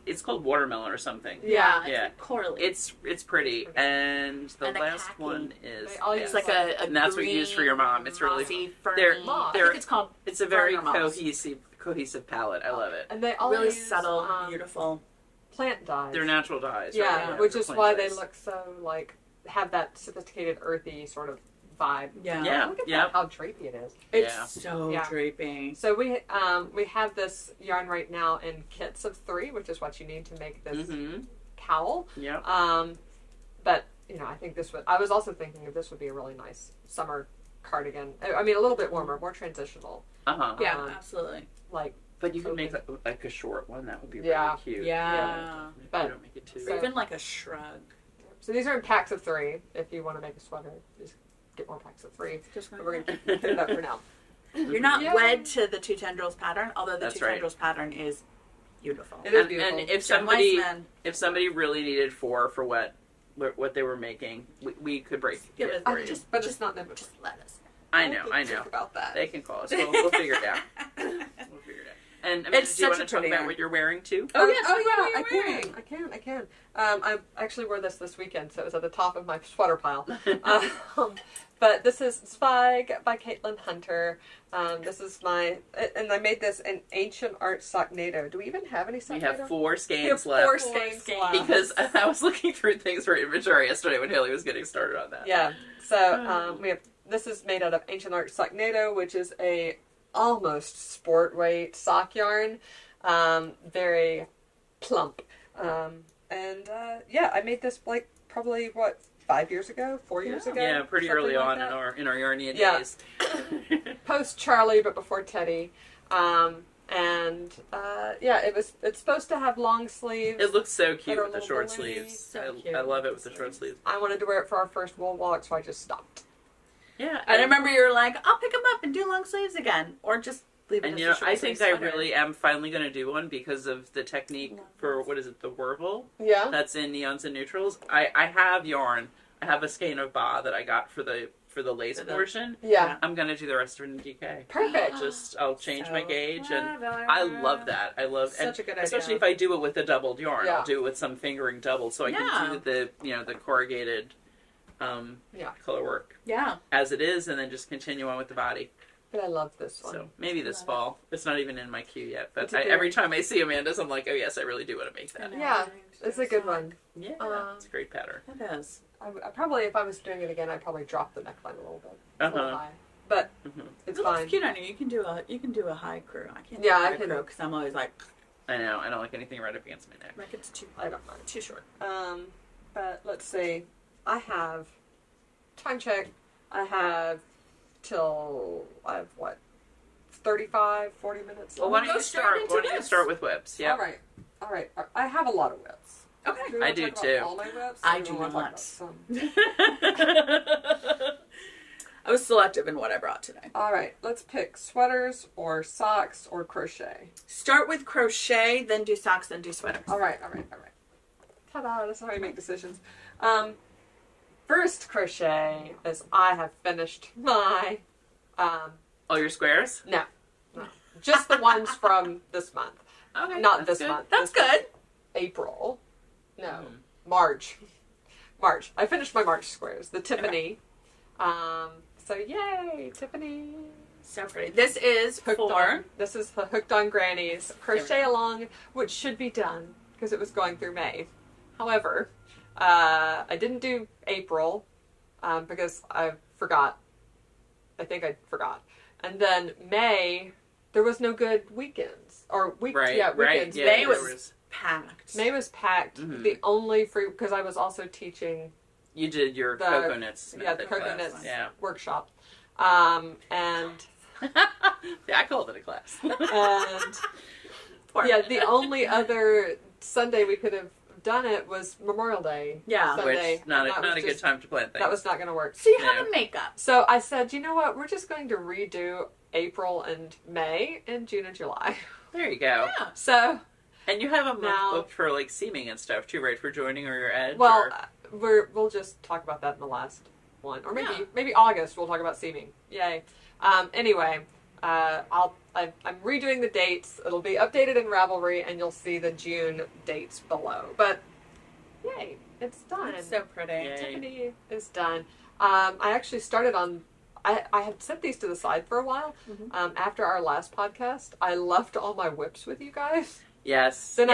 it's called watermelon or something. Yeah. Corally. It's pretty, and the last khaki. one is it's like a and that's what you use for your mom. It's really I think it's called. It's a very cohesive palette. I love it. And they all really use, subtle, beautiful plant dyes. They're natural dyes. Yeah, right? which is why they look so like have that sophisticated, earthy sort of vibe. Yeah. Look at that, how drapey it is. It's so drapey. So we have this yarn right now in kits of 3, which is what you need to make this cowl. Yeah. But I think I was also thinking this would be a really nice summer cardigan. I mean, a little bit warmer, more transitional. Yeah, absolutely. But you could make like a short one. That would be really cute. Yeah. But you don't make it too. Or even like a shrug. So these are in packs of 3. If you want to make a sweater, just get more packs of 3. But we're going to keep it up for now. You're not wed to the 2 Tendrils pattern, although the 2 Tendrils pattern is beautiful. It is beautiful. And if somebody really needed 4 for what they were making, we could break it for you. But it's not them. Just let us. I know. Think about that. They can call us. We'll figure it out. And Amanda, do you want to talk about what you're wearing too? I can. I actually wore this weekend, so it was at the top of my sweater pile. But this is Zweig by Caitlin Hunter. This is and I made this in Ancient Art Socknado. Do we even have any Socknado? We have 4 skeins left. 4 skeins left. Because I was looking through things for inventory yesterday when Haley was getting started on that. Yeah. So this is made out of Ancient Art Socknado, which is a almost sport weight sock yarn. Very plump. Yeah, I made this like probably 5 years ago, 4 years ago. Yeah, pretty early like on that. in our Yarnia Yeah. days. Post Charlie, but before Teddy. It's supposed to have long sleeves. It looks so cute that are with the a little short balloony. sleeves. So cute. I love it with the short sleeves. I wanted to wear it for our first wool walk, so I just stopped. Yeah, And I remember you were like, I'll pick them up and do long sleeves again. Or just leave it and as you a know, short I sleeve think I sweater. really am finally going to do one because of the technique for, what is it, the Wervel? Yeah. That's in Neons and Neutrals. I have yarn. I have a skein of Ba that I got for the lace portion. Yeah. I'm going to do the rest of it in DK. Perfect. I'll change my gauge, and clever. I love that. I love Such a good idea. especially if I do it with a doubled yarn. Yeah. I'll do it with some fingering doubled, so I can do the corrugated color work Yeah. as it is, and then just continue on with the body. But I love this one. So maybe this fall. It's not even in my queue yet, but It's a every time I see Amanda's, I'm like, oh yes, I really do want to make that. Yeah, it's a good one. Yeah, it's a great pattern. It is. I probably, if I was doing it again, I'd probably drop the neckline a little bit. It's a little Uh-huh. high. But Mhm. it's It looks fine. cute on you. You can do a high crew. I can't. Yeah, do a I high can- crew because I'm always like I know. I don't like anything right up against my neck. it's too. I don't mind. Too short. But let's see. I have, time check, I have 35, 40 minutes Well, left. why don't go you straight start? into Why don't you whips. start with whips? Yeah. All right. I have a lot of whips. Okay. Do you I want to do, talk too. about all my whips? I Or do you want to talk not. about some? I was selective in what I brought today. All right, let's pick sweaters or socks or crochet. Start with crochet, then do socks, then do sweaters. All right. Ta-da, that's how I make decisions. First crochet is I have finished my, All your squares? no, just the ones from this month. Okay. Not that's this good. month. That's This month. good. April. No, Mhm. March. I finished my March squares. The Tiffany. So yay, Tiffany. So pretty. This is This is the Hooked on Grannies crochet along, which should be done because it was going through May. However, I didn't do April because I forgot. I think I forgot. And then May, there was no good weekends or weekends. Yeah, May there was packed. May was packed. Mhm. The only free because I was also teaching You did your The- coconuts. the method class. coconuts Yeah. workshop, and Yeah, I called it a class. and Poor yeah, minute. the only other Sunday we could have done it was Memorial Day. Yeah. Sunday. Which not and that a was good time to plan things. That was not going to work. So you have No. a makeup. So I said, you know what? We're just going to redo April and May and June and July. There you go. Yeah. So, And you have a month Now- booked for like seaming and stuff too, right? For joining or your edge. well, or... we'll just talk about that in the last one, or Yeah. maybe August we'll talk about seaming. Yay. Anyway, I'm redoing the dates. It'll be updated in Ravelry, and you'll see the June dates below. But yay, it's done. It's so pretty. Yay. Tiffany is done. I actually started on. I had set these to the side for a while. Mhm. After our last podcast, I left all my whips with you guys. Yes. Then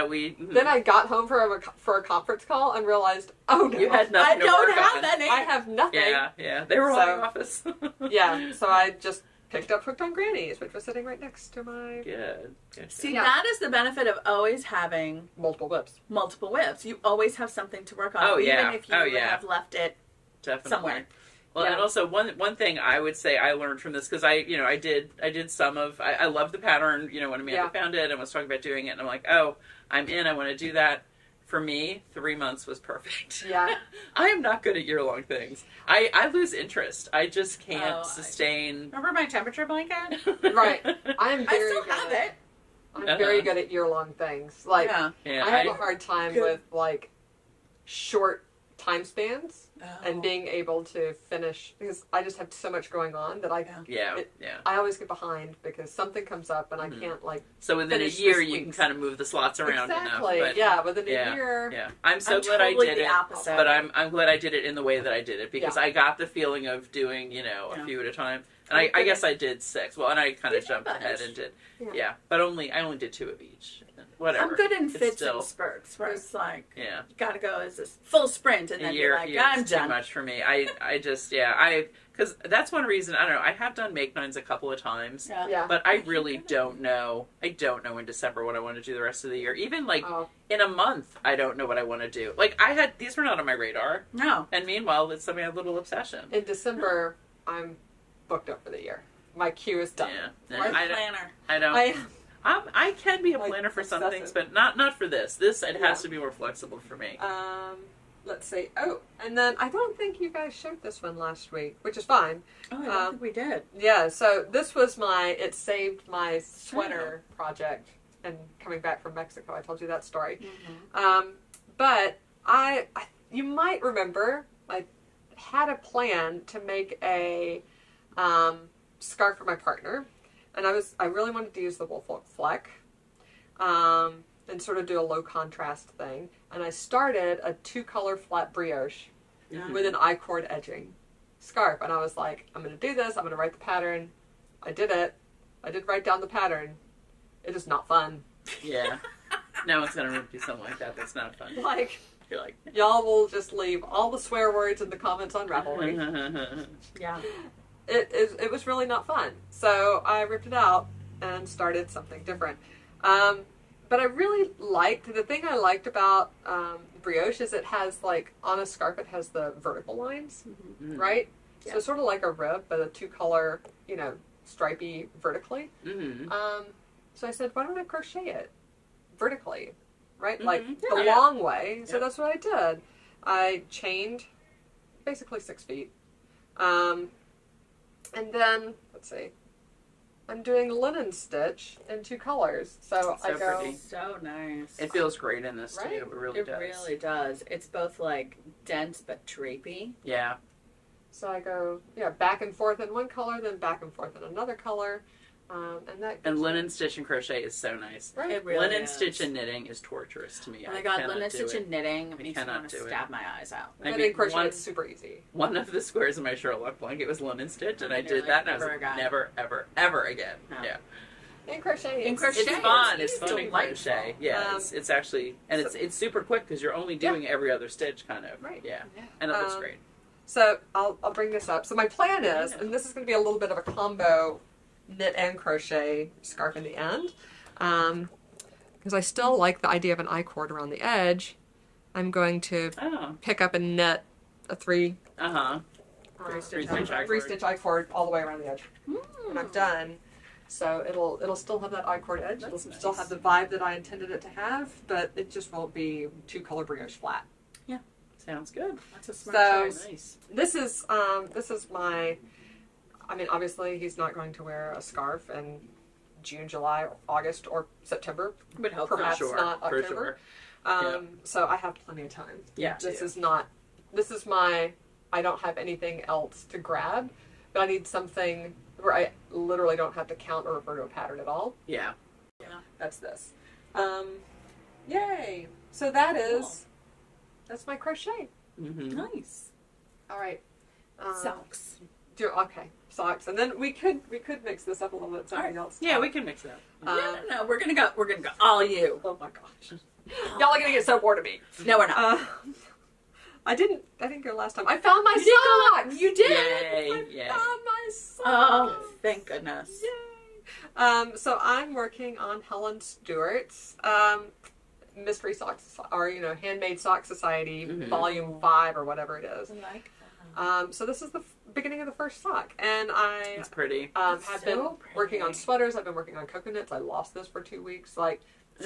we. Then I got home for a conference call and realized, oh no, You had nothing I to don't work have on. any. I have nothing. Yeah. They were all in So- the office. Yeah, so I just picked up Hooked on Grannies, which was sitting right next to my Good. See, Yeah. that is the benefit of always having multiple whips. multiple whips. You always have something to work on, Oh, yeah. even if you Oh, yeah. have left it Definitely. somewhere. Well, Yeah. and also one thing I would say I learned from this because I did some of I love the pattern. When Amanda Yeah. found it and was talking about doing it, and I'm like, oh, I'm in. I want to do that. For me, 3 months was perfect. Yeah. I am not good at year-long things. I lose interest. I just can't Oh, sustain. Remember my temperature blanket? Right. I'm I very still good have at it. I'm very good at year-long things. Like, Yeah. Yeah, I have a hard time Good. with, like, short time spans Oh. and being able to finish, because I just have so much going on that yeah. I always get behind because something comes up and Mhm. I can't, like, So within a finish year, this you can week's. kind of move the slots around exactly, enough. But, yeah, within a yeah, year. yeah. I'm so I'm glad totally I did the it. opposite. But I'm glad I did it in the way that I did it because Yeah. I got the feeling of doing, a Yeah. few at a time. And I guess I did 6. Well, and I kind of Did jumped you ahead much? and did. Yeah. Yeah. But I only did 2 of each. whatever. I'm good in It's fits still, and spurts where it's like, yeah. you gotta go as this full sprint and A then year, you're like, year I'm is too done. much for me. I just, because that's one reason, I don't know, I have done make nines a couple of times, Yeah. but I really don't know. I don't know in December what I want to do the rest of the year. Even like in a month, I don't know what I want to do. Like these were not on my radar. No. And meanwhile, it's something a little obsession. In December, I'm booked up for the year. My queue is done. Yeah. Or I planner. don't. I can be a planner for some obsessive. things, but not for this. It has to be more flexible for me. Let's see. Oh, and then I don't think you guys showed this one last week, which is fine. Oh, I don't think we did. Yeah, so this was it saved my sweater project and coming back from Mexico. I told you that story. Mm-hmm. But you might remember I had a plan to make a scarf for my partner, and I really wanted to use the Woolfolk Fleck. And sort of do a low contrast thing. And I started a 2-color flat brioche with an I-cord edging scarf. And I was like, I'm going to do this. I'm going to write the pattern. I did it. I did write down the pattern. It is not fun. Yeah. No one's going to do something like that. That's not fun. Like, You're like, y'all will just leave all the swear words in the comments on Ravelry. Yeah. It was really not fun. So I ripped it out and started something different. But I really liked, the thing I liked about brioche is it has, like, on a scarf it has the vertical lines, right? Yeah. So it's sort of like a rib, but a 2-color, stripey vertically. Mm-hmm. So I said, why don't I crochet it vertically, right? Mm-hmm. Like, the long way. So that's what I did. I chained basically 6 feet. And then, let's see. I'm doing linen stitch in 2 colors. So I go... Pretty. So nice. It feels great in this, right? too. It really does. It really does. It's both, like, dense but drapey. Yeah. So I go, back and forth in one color, then back and forth in another color. And linen stitch and crochet is so nice. Right. It really linen is. stitch and knitting is torturous to me. Oh my god, linen stitch and knitting makes me want to do it. stab my eyes out. Knitting crochet is super easy. One of the squares in my Sherlock blanket was linen stitch, and I did that, and I was like, never, ever, ever again. No. Yeah. And crochet. And crochet. It's fun. It's fun in delightful. crochet. Yeah, it's actually, and it's super quick because you're only doing every other stitch, kind of. Right. Yeah. And it looks great. So I'll bring this up. So my plan is, and this is going to be a little bit of a combo knit and crochet scarf in the end, because I still like the idea of an I-cord around the edge. I'm going to pick up and knit a 3 stitch I-cord all the way around the edge, and I'm done. So it'll still have that I-cord edge. It'll still have the vibe that I intended it to have, but it just won't be 2-color brioche flat. Yeah, sounds good. That's a smart choice. Nice. This is my. I mean, obviously, he's not going to wear a scarf in June, July, August, or September. But perhaps not October. For sure. So I have plenty of time. Yeah. This is my. I don't have anything else to grab, but I need something where I literally don't have to count or refer to a pattern at all. Yeah. Yeah. That's this. Yay! So that is. That's my crochet. Mm-hmm. Nice. All right. Socks. Okay, socks, and then we could mix this up a little bit. Something else. Yeah, we can mix it up. No. We're gonna go all you. Oh my gosh, y'all are gonna get so bored of me. No, we're not. I didn't go last time. I found my socks. You did. Yay! I found my socks. Oh, thank goodness. Yay. So I'm working on Helen Stewart's Mystery Socks, or Handmade Sock Society Volume 5 or whatever it is. I like that. So this is the beginning of the first sock, and It's pretty. have been working on sweaters. I've been working on coconuts. I lost this for 2 weeks, so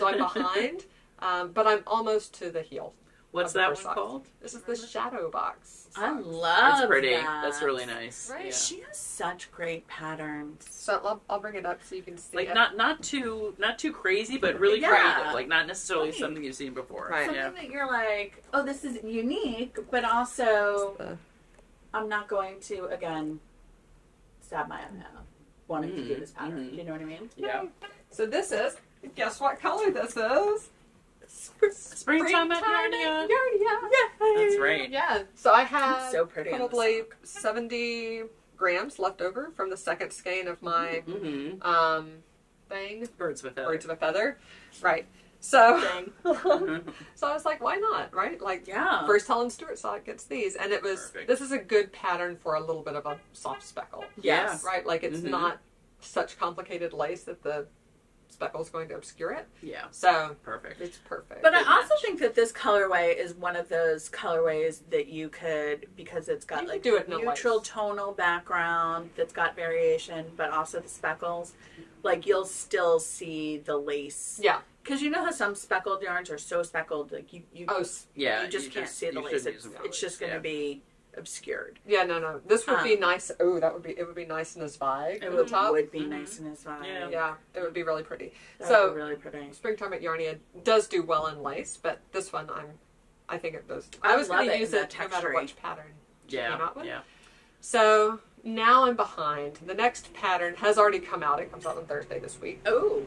I'm behind, but I'm almost to the heel. What's that one called? This is the Shadow Box. I love It's pretty. that. That's really nice. Right. Yeah. She has such great patterns. So I'll bring it up so you can see Like it. not too crazy, but really creative. Like not necessarily Right. something you've seen before. Right. Something that you're like, oh, this is unique, but also I'm not going to again stab my own head wanting to do this pattern. Do you know what I mean? Yeah. So this is. Guess what color this is? Springtime at Yarnia. Yarnia. That's right. Yeah. So I have so pretty probably 70 grams left over from the second skein of my thing. Birds with Birds of a feather. Right. So, thing. so I was like, why not, right? Like, Yeah. first Helen Stewart sock gets these, and it was. Perfect. This is a good pattern for a little bit of a soft speckle. Yes. Right. Like it's not such complicated lace that the speckle is going to obscure it. Yeah. So Perfect. it's perfect. But I Good also match. think that this colorway is one of those colorways that you could, because it's got You like could do it in a neutral lace. tonal background that's got variation, but also the speckles. Like you'll still see the lace. yeah. Because you know how some speckled yarns are so speckled, like you Oh, Yeah. you just can't see the you lace. shouldn't use them for It's just going to be obscured. yeah. No. This would be nice. Oh, that would be. It would be nice in a Zweig. It at the top. would be nice in his vibe. Yeah. Yeah, it would be really pretty. That So would be really pretty. Springtime at Yarnia does do well in lace, but this one I think it does. I I was love going it to use in it the no matter texture-y. which pattern she Yeah. came out with. Yeah. So now I'm behind. The next pattern has already come out. It comes out on Thursday this week. Oh.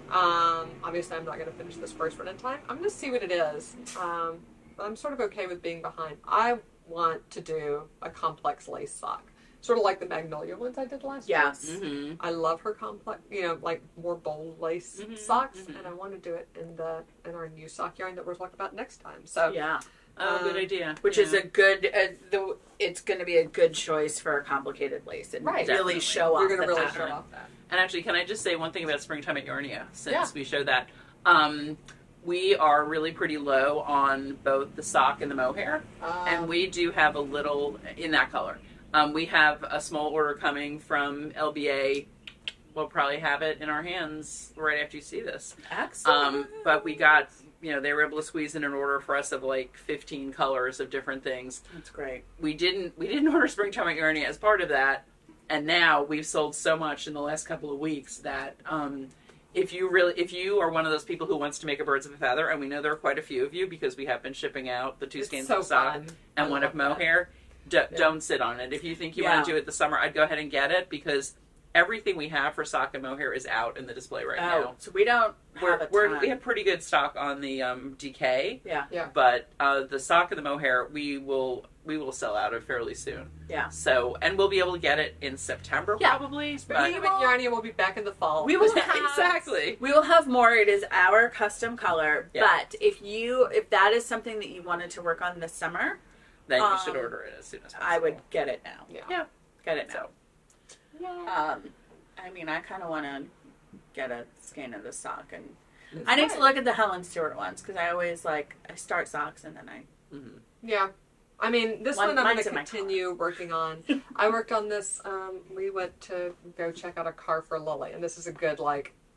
Obviously, I'm not going to finish this first one in time. I'm going to see what it is. But I'm sort of okay with being behind. I want to do a complex lace sock, sort of like the Magnolia ones I did last year. Yes. Mm-hmm. I love her complex, like more bold lace socks, and I want to do it in our new sock yarn that we're talking about next time. So Yeah. Oh, good idea. Which is a good, it's going to be a good choice for a complicated lace and Right. really Definitely. show off you're going to the really pattern. show off that. And actually, can I just say one thing about Springtime at Yarnia, since Yeah. we showed that? We are really pretty low on both the sock and the mohair, and we do have a little in that color. We have a small order coming from LBA. We'll probably have it in our hands right after you see this. Excellent. But we got, they were able to squeeze in an order for us of like 15 colors of different things. That's great. We didn't order Springtime at Yarnia as part of that, and now we've sold so much in the last couple of weeks that if you are one of those people who wants to make a birds of a feather, and we know there are quite a few of you because we have been shipping out the 2 skeins so of sock fun. and I one love of that. mohair. Don't sit on it. If you think you want to do it this summer, I'd go ahead and get it because everything we have for sock and mohair is out in the display right now. So we don't have a ton. We have pretty good stock on the DK. Yeah. But the sock and the mohair we will sell out of fairly soon. Yeah. So, and we'll be able to get it in September probably. Springtime at Yarnia will be back in the fall. We will have Exactly. We will have more. It is our custom color. Yeah. But if that is something that you wanted to work on this summer, Then you should order it as soon as possible. I would get it now. Yeah. Get it now. Yeah. I mean, I kind of want to get a skein of the sock, and I need to look at the Helen Stewart ones because I always I start socks and then I. Mm-hmm. Yeah. I mean, this one I'm going mine's to in my continue working on. I worked on this. We went to go check out a car for Lily, and this is a good,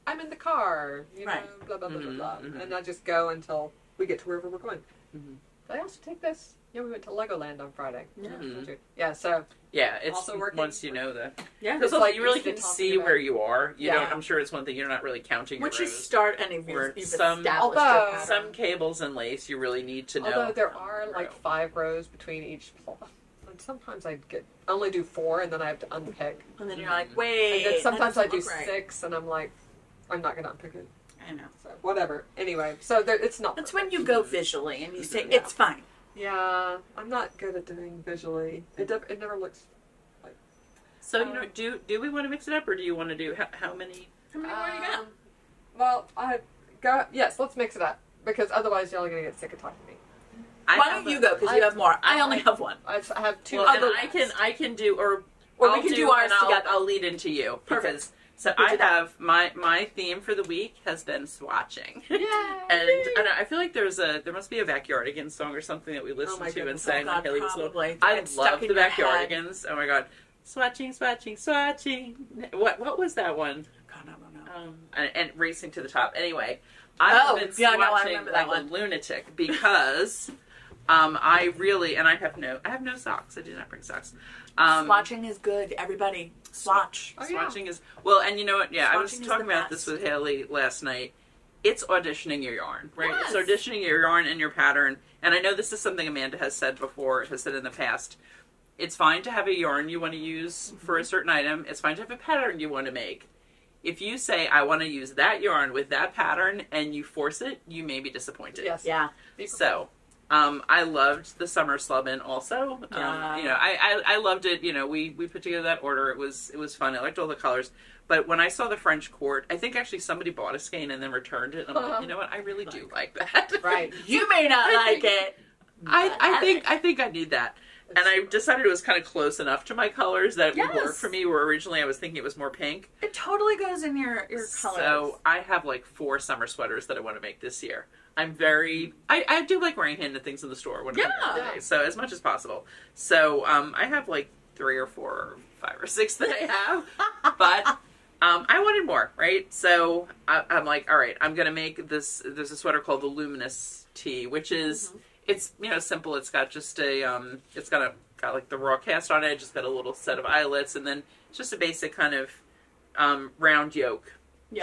I'm in the car, Right. blah, blah, blah, blah, blah. Mhm. And I just go until we get to wherever we're going. Mhm. Did I also take this? Yeah, we went to Legoland on Friday. Mhm. Yeah, so Yeah, it's Also working. once you know that. Yeah. Because like you really Krista can talking see about- where you are. You Yeah. don't. I'm sure it's one thing you're not really counting Once your you rows. start and you've Where established some- your Although- pattern. Some cables and lace, you really need to know. although there how are to row. 5 rows between each and sometimes I only do 4 and then I have to unpick. And then you're like, wait. And then sometimes that I do doesn't look right. 6 and I'm like, I'm not going to unpick it. I know. So whatever. Anyway, so it's not. That's when you go visually and you say, Yeah. it's fine. Yeah, I'm not good at doing visually. It never looks. So do we want to mix it up, or do you want to do how many? How many more you got? Well, yes, let's mix it up because otherwise y'all are gonna get sick of talking to me. Why don't you go? Because you have more. I only have one. I have 2 Well, other. and I can do, or Or I'll we can do ours and together. I'll lead into you. Perfect. Because, so We'll do I that. have my theme for the week has been swatching. Yay! And I don't know, I feel like there must be a Backyardigans song or something that we listened my to and goodness, sang when God, Haley was little. probably. I It's stuck love in the your head. Backyardigans. Oh my god, swatching. What was that one? God, I don't know. And racing to the top. Anyway, I've been yeah, swatching no, I remember that like one. a lunatic because I have no socks. I do not bring socks. Swatching is good. Everybody, swatch. Oh, yeah. Swatching is well, and you know what? Yeah, I was Swatching is talking the about best. this with Haley last night. It's auditioning your yarn, right? Yes. It's auditioning your yarn and your pattern. And I know this is something Amanda has said before, has said in the past. It's fine to have a yarn you want to use for a certain item. It's fine to have a pattern you want to make. If you say, I want to use that yarn with that pattern, and you force it, you may be disappointed. Yes. Yeah. Be So, I loved the summer slubbin also. Yeah. You know, I loved it. You know, we put together that order. It was fun. I liked all the colors. But when I saw the French court, I think actually somebody bought a skein and then returned it. And I'm like, you know what? I really do like that. Right. You may not like it. I think I need that. And I decided it was kind of close enough to my colors that it would work for me, where originally I was thinking it was more pink. It totally goes in your colors. So I have like 4 summer sweaters that I want to make this year. I'm very... I do like wearing handed things in the store when I'm holiday, so as much as possible. So I have like 3 or 4 or 5 or 6 that I have. But I wanted more, right? So I'm like, all right, I'm going to make this... There's a sweater called the Luminous Tee, which is... It's, you know, simple. It's got just a, it's got like the raw cast on it. It's got a little set of eyelets, and then it's just a basic kind of round yoke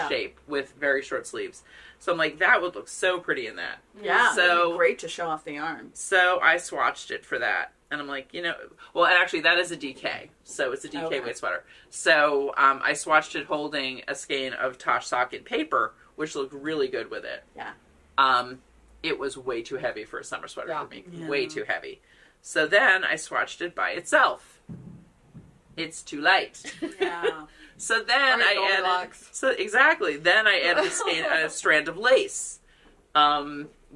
shape with very short sleeves. So I'm like, that would look so pretty in that. Yeah, so great to show off the yarn. So I swatched it for that, and I'm like, you know, well, and actually that is a DK, so it's a DK weight sweater. So I swatched it holding a skein of Tosh socket paper, which looked really good with it. Yeah. It was way too heavy for a summer sweater for me. Yeah. Way too heavy. So then I swatched it by itself. It's too light. Yeah. So then I added... So exactly. Then I added a strand of lace.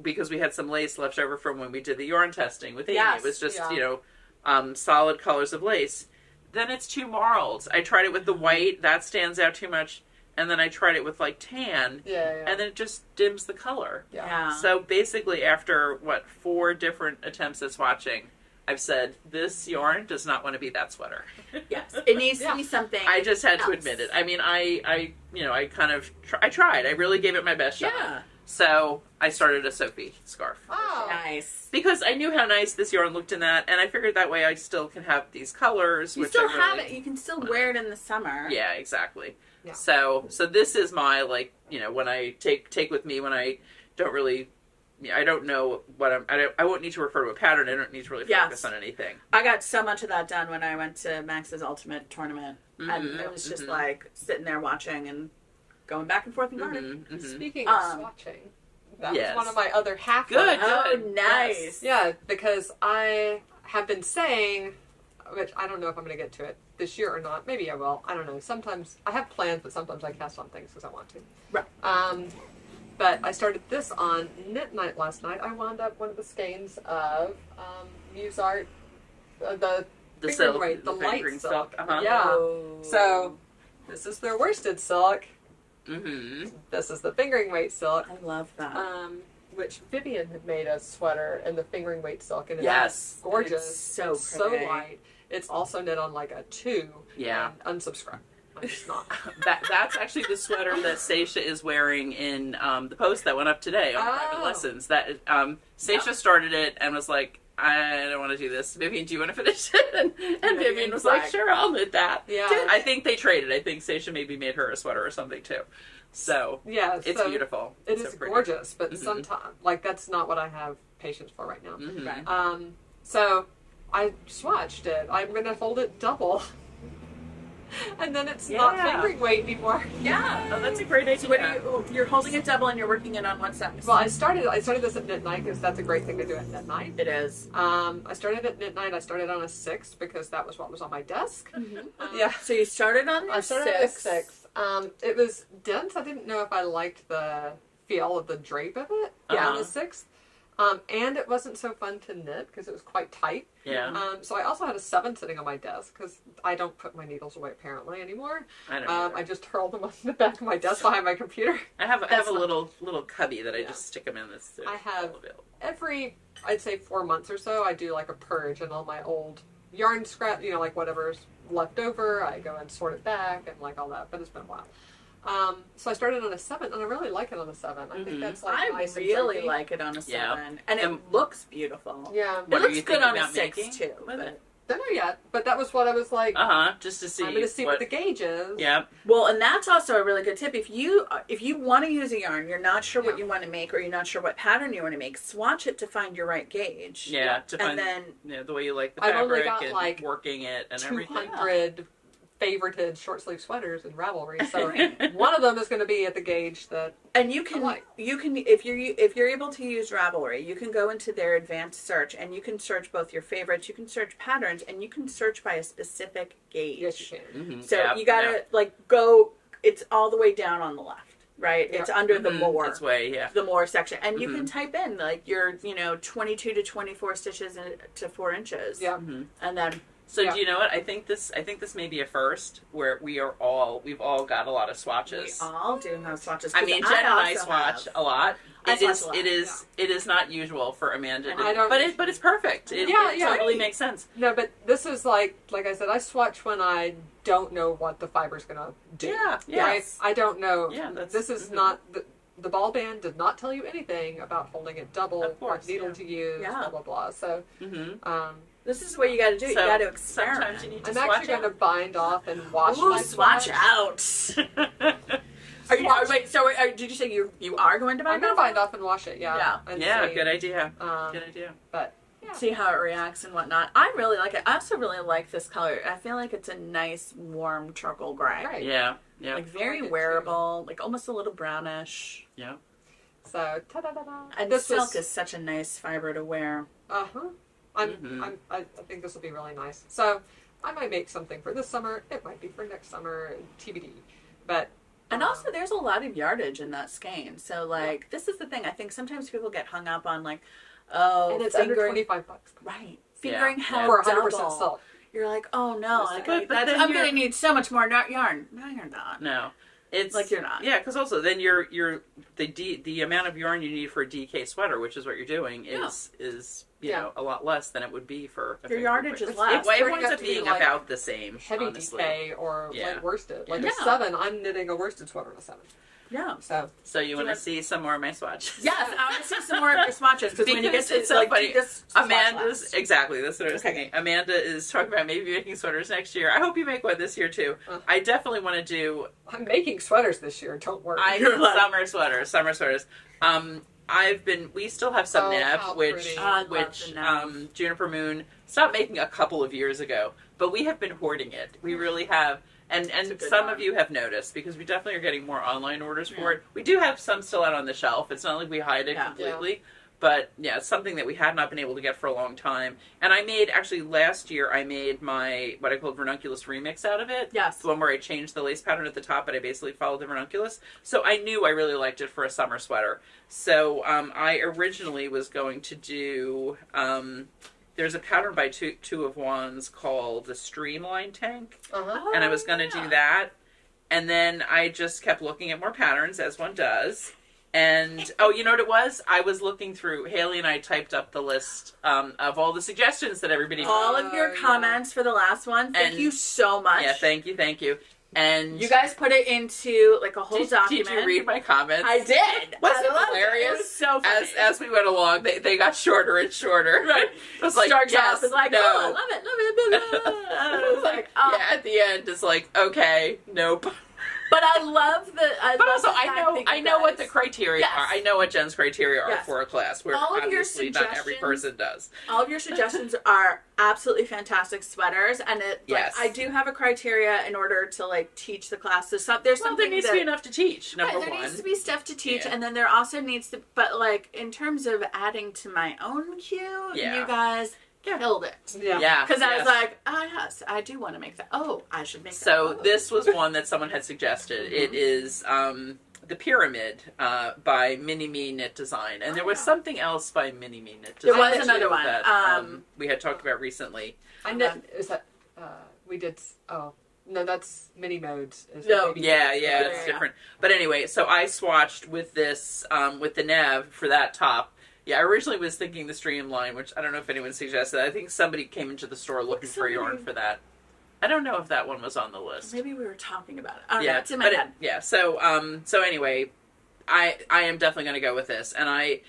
Because we had some lace left over from when we did the yarn testing with Amy. It was just, you know, solid colors of lace. Then it's too marled. I tried it with the white. That stands out too much. And then I tried it with, like, tan. And then it just dims the color. So basically, after, 4 different attempts at swatching, I've said, this yarn does not want to be that sweater. Yes. It needs to be something I just had to admit it. I mean, I kind of... I tried. I really gave it my best shot. Yeah. So I started a Sophie scarf. Oh, nice. Because I knew how nice this yarn looked in that, and I figured that way I still can have these colors. You still have it. You can still wear it in the summer. Yeah, exactly. Yeah. So this is my, like, you know, when I take with me when I don't really, I don't know what I won't need to refer to a pattern. I don't need to really focus on anything. I got so much of that done when I went to Max's Ultimate Tournament. And it was just like sitting there watching and going back and forth and gardening. Speaking of swatching, that was one of my other half. Good. Oh, nice. Yes. Yeah, because I have been saying, which I don't know if I'm going to get to it this year or not. Maybe I will. I don't know. Sometimes I have plans, but sometimes I cast on things because I want to. Right. But I started this on Knit Night last night. I wound up one of the skeins of Muse Art, the silk, weight, the light silk. Yeah. Oh. So this is their worsted silk. This is the fingering weight silk. I love that. Which Vivian had made a sweater in the fingering weight silk, and it's gorgeous. It's so it's so light. It's also knit on like a 2. Yeah. And unsubscribe. It's not. That's actually the sweater that Saysha is wearing in the post that went up today on Private Lessons. That Saysha started it and was like, I don't want to do this. Vivian, do you want to finish it? And Vivian was like, sure, I'll knit that. Yeah. I think they traded. I think Saysha maybe made her a sweater or something too. So yeah, it's beautiful. It is gorgeous, but sometimes like that's not what I have patience for right now. Right. So I swatched it. I'm gonna hold it double. And then it's not fingering weight anymore. Yeah. Oh, that's a great idea. So what you're holding it double and you're working it on one side. Well, I started this at Knit Night because that's a great thing to do at Knit Night. It is. I started at Knit Night. I started on a 6 because that was what was on my desk. Yeah. So you started on a 6. I started on a 6. It was dense. I didn't know if I liked the feel of the drape of it on the 6th. And it wasn't so fun to knit because it was quite tight. Yeah. So I also had a 7 sitting on my desk because I don't put my needles away apparently anymore. I don't. I just hurl them on the back of my desk behind my computer. I have a little cubby that I just stick them in. This. I have every, I'd say 4 months or so, I do like a purge and all my old yarn scrap, you know, like whatever's left over, I go and sort it back and like all that. But it's been a while. So I started on a 7, and I really like it on a 7. I think that's like nice. I really like it on a 7, and it looks beautiful. Yeah, it looks good on a 6 too. But don't know yet, but that was what I was like. Just to see. I'm going to see what the gauge is. Yeah. Well, and that's also a really good tip. If you want to use a yarn, you're not sure what you want to make, or you're not sure what pattern you want to make, swatch it to find your right gauge. Yeah. To find then the way you like the fabric I've only got and like working it and everything. 200 favorited short sleeve sweaters in Ravelry. So one of them is going to be at the gauge that and you can if you're able to use Ravelry, you can go into their advanced search and you can search both your favorites, you can search patterns, and you can search by a specific gauge. Yes, you can. Mm-hmm. So you gotta go. It's all the way down on the left. Right, it's under the more. That's way, the more section, and you can type in like your 22 to 24 stitches to 4 inches. Yeah, and then. So do you know what? I think this may be a first where we've all got a lot of swatches. We all do have swatches. I mean, Jen and I swatch a lot. It is not usual for Amanda to, but it's perfect. It totally makes sense. No, but this is like I said, I swatch when I don't know what the fiber's gonna do. Yeah. Right? I don't know. Yeah, this is not the ball band did not tell you anything about holding it double, what needle to use, blah blah blah. So this is what you got to do. You got to experiment. Sometimes you need to I'm swatch actually going to bind off and wash my swatch out. Wait, so did you say you are going to bind off? I'm going to bind off and wash it, Yeah, good idea. Good idea. But see how it reacts and whatnot. I really like it. I also really like this color. I feel like it's a nice, warm charcoal gray. Right. Yeah. Like very wearable, like almost a little brownish. Yeah. So, ta-da-da-da. And silk is such a nice fiber to wear. Uh-huh. I think this will be really nice. So, I might make something for this summer. It might be for next summer, TBD. But and also, there's a lot of yardage in that skein. So, like, this is the thing. I think sometimes people get hung up on, like, and it's under $25. Right. Fingering how for 100% double. silk. You're like, oh no, I'm going to need so much more yarn. No, you're not. No. It's like you're not. Yeah, because also then the amount of yarn you need for a DK sweater, which is what you're doing, is you know a lot less than it would be for a your yardage is less. It winds up being like about the same. Heavy honestly. DK or like worsted. Like a 7, I'm knitting a worsted sweater in a 7. Yeah. So you want to see some more of my swatches? Yes, I want to see some more of your swatches because when you get to so like funny. this, Amanda's exactly that's what I was thinking. Amanda is talking about maybe making sweaters next year. I hope you make one this year too. I definitely want to do. I'm making sweaters this year. Don't worry. Summer sweaters. We still have some Nev, which Juniper Moon stopped making a couple of years ago, but we have been hoarding it. We really have. And some of you have noticed because we definitely are getting more online orders for it. We do have some still out on the shelf. It's not like we hide it completely. But yeah, it's something that we had not been able to get for a long time. And last year I made my, what I called Ranunculus Remix out of it. Yes. The one where I changed the lace pattern at the top, but I basically followed the Ranunculus. So I knew I really liked it for a summer sweater. So I originally was going to do... there's a pattern by Two of Wands called the Streamline Tank, and I was going to do that, and then I just kept looking at more patterns, as one does, and, you know what it was? I was looking through, Haley and I typed up the list of all the suggestions that everybody made. All of your comments for the last one. Thank you so much. Yeah, thank you. And you guys put it into like a whole document. Did you read my comments? I did. Wasn't it hilarious? It was so funny. As we went along, they got shorter and shorter. Right. It was like, Starts yes, off as like, no. oh, I love it. It was like, oh. Yeah, at the end, it's like, okay, nope. But I love the. I know what the criteria are. I know what Jen's criteria are for a class. Where all of obviously not every person does. All of your suggestions are absolutely fantastic sweaters, and I do have a criteria in order to like teach the class. So there's something there needs to be enough to teach. Number one, there needs to be stuff to teach, and then there also needs to. But like in terms of adding to my own queue, you guys. Killed it. Yeah. Because I was like, yes, I do want to make that. Oh, I should make that. So this was one that someone had suggested. It is The Pyramid by Mini Me Knit Design. And there was something else by Mini Me Knit Design. There was another one. That we had talked about recently. No, that's Mini Modes. It's different. But anyway, so I swatched with this, with the Nev for that top. Yeah, I originally was thinking the Streamline, which I don't know if anyone suggested. I think somebody came into the store looking for yarn for that. I don't know if that one was on the list. Maybe we were talking about it. I don't know. It's in my head. So anyway, I am definitely going to go with this. And I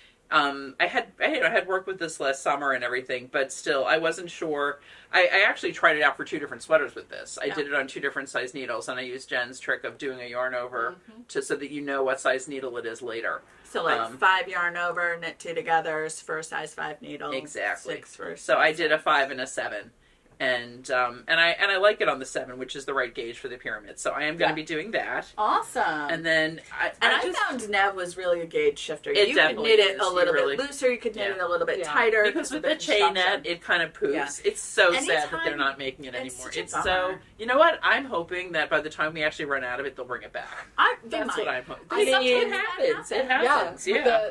had worked with this last summer and everything, but still, I wasn't sure. I actually tried it out for 2 different sweaters with this. I did it on 2 different size needles, and I used Jen's trick of doing a yarn over so that you know what size needle it is later. So like 5 yarn over, knit 2 togethers for a size 5 needle. Exactly. 6 for so I did a 5 and a 7. And I like it on the 7, which is the right gauge for the pyramid. So I am going to be doing that. Awesome. And then I found Nev was really a gauge shifter. It You could definitely knit it is. a little You really- bit looser. You could knit it a little bit tighter. Because with the chain net, it kind of poofs. Yeah. It's so sad Anytime- that they're not making it it's anymore. such a It's bummer. so... You know what? I'm hoping that by the time we actually run out of it, they'll bring it back. That's what I'm hoping. I That's mean, what happens. It Yeah, happens. Yeah.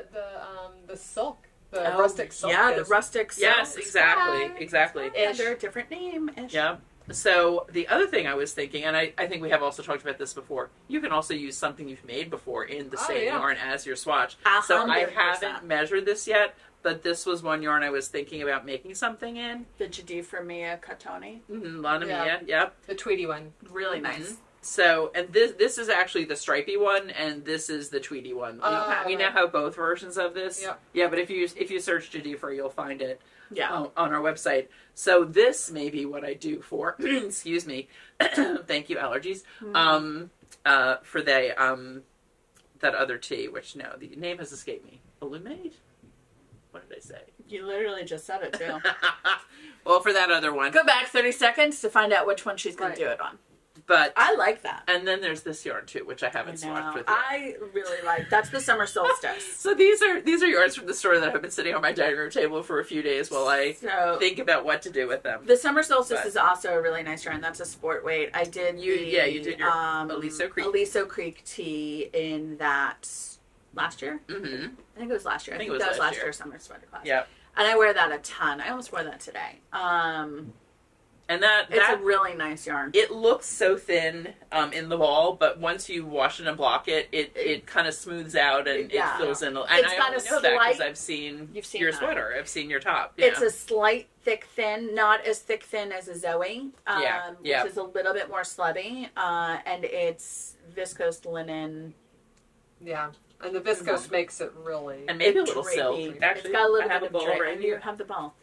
the silk, the rustic silk. Yeah, is- the rustic silk. Yes, exactly. Exactly. Under a different name. Yeah. So the other thing I was thinking, and I think we have also talked about this before, you can also use something you've made before in the same yarn as your swatch. So I 100%. haven't measured this yet, but this was one yarn I was thinking about making something in. The Jadi for Mia Katoni. Lana Mia, yep. The Tweety one. Really nice. So, and this is actually the stripy one, and this is the tweedy one. We now have both versions of this. Yep. Yeah, but if you search Jadifer, you'll find it Yeah. on our website. So this may be what I do for, excuse me, thank you, allergies, for that other tea, which, no, the name has escaped me. Illuminate? What did I say? You literally just said it, too. Well, for that other one. Go back 30 seconds to find out which one she's going to do it on. But I like that. And then there's this yarn, too, which I haven't swatched with yet. I really like. That's the summer solstice. So these are yarns from the store that have been sitting on my dining room table for a few days while I think about what to do with them. The summer solstice is also a really nice yarn. That's a sport weight. I did you did your Aliso Creek. Aliso Creek tea in that last year. Mm-hmm. I think it was last year. I think that was last year's summer sweater class. Yeah. And I wear that a ton. I almost wore that today. And it's a really nice yarn. It looks so thin in the ball, but once you wash it and block it, it kind of smooths out and it fills in. And it's I got only a know that because slight- I've seen seen your that. sweater. I've seen your top. It's a slight thick thin, not as thick thin as a Zoe, which is a little bit more slutty, and it's viscose linen. Yeah, and the viscose makes it really... And maybe a It's little drapey. silk. Actually, it's got a little I have bit a ball of right and here. you have the ball.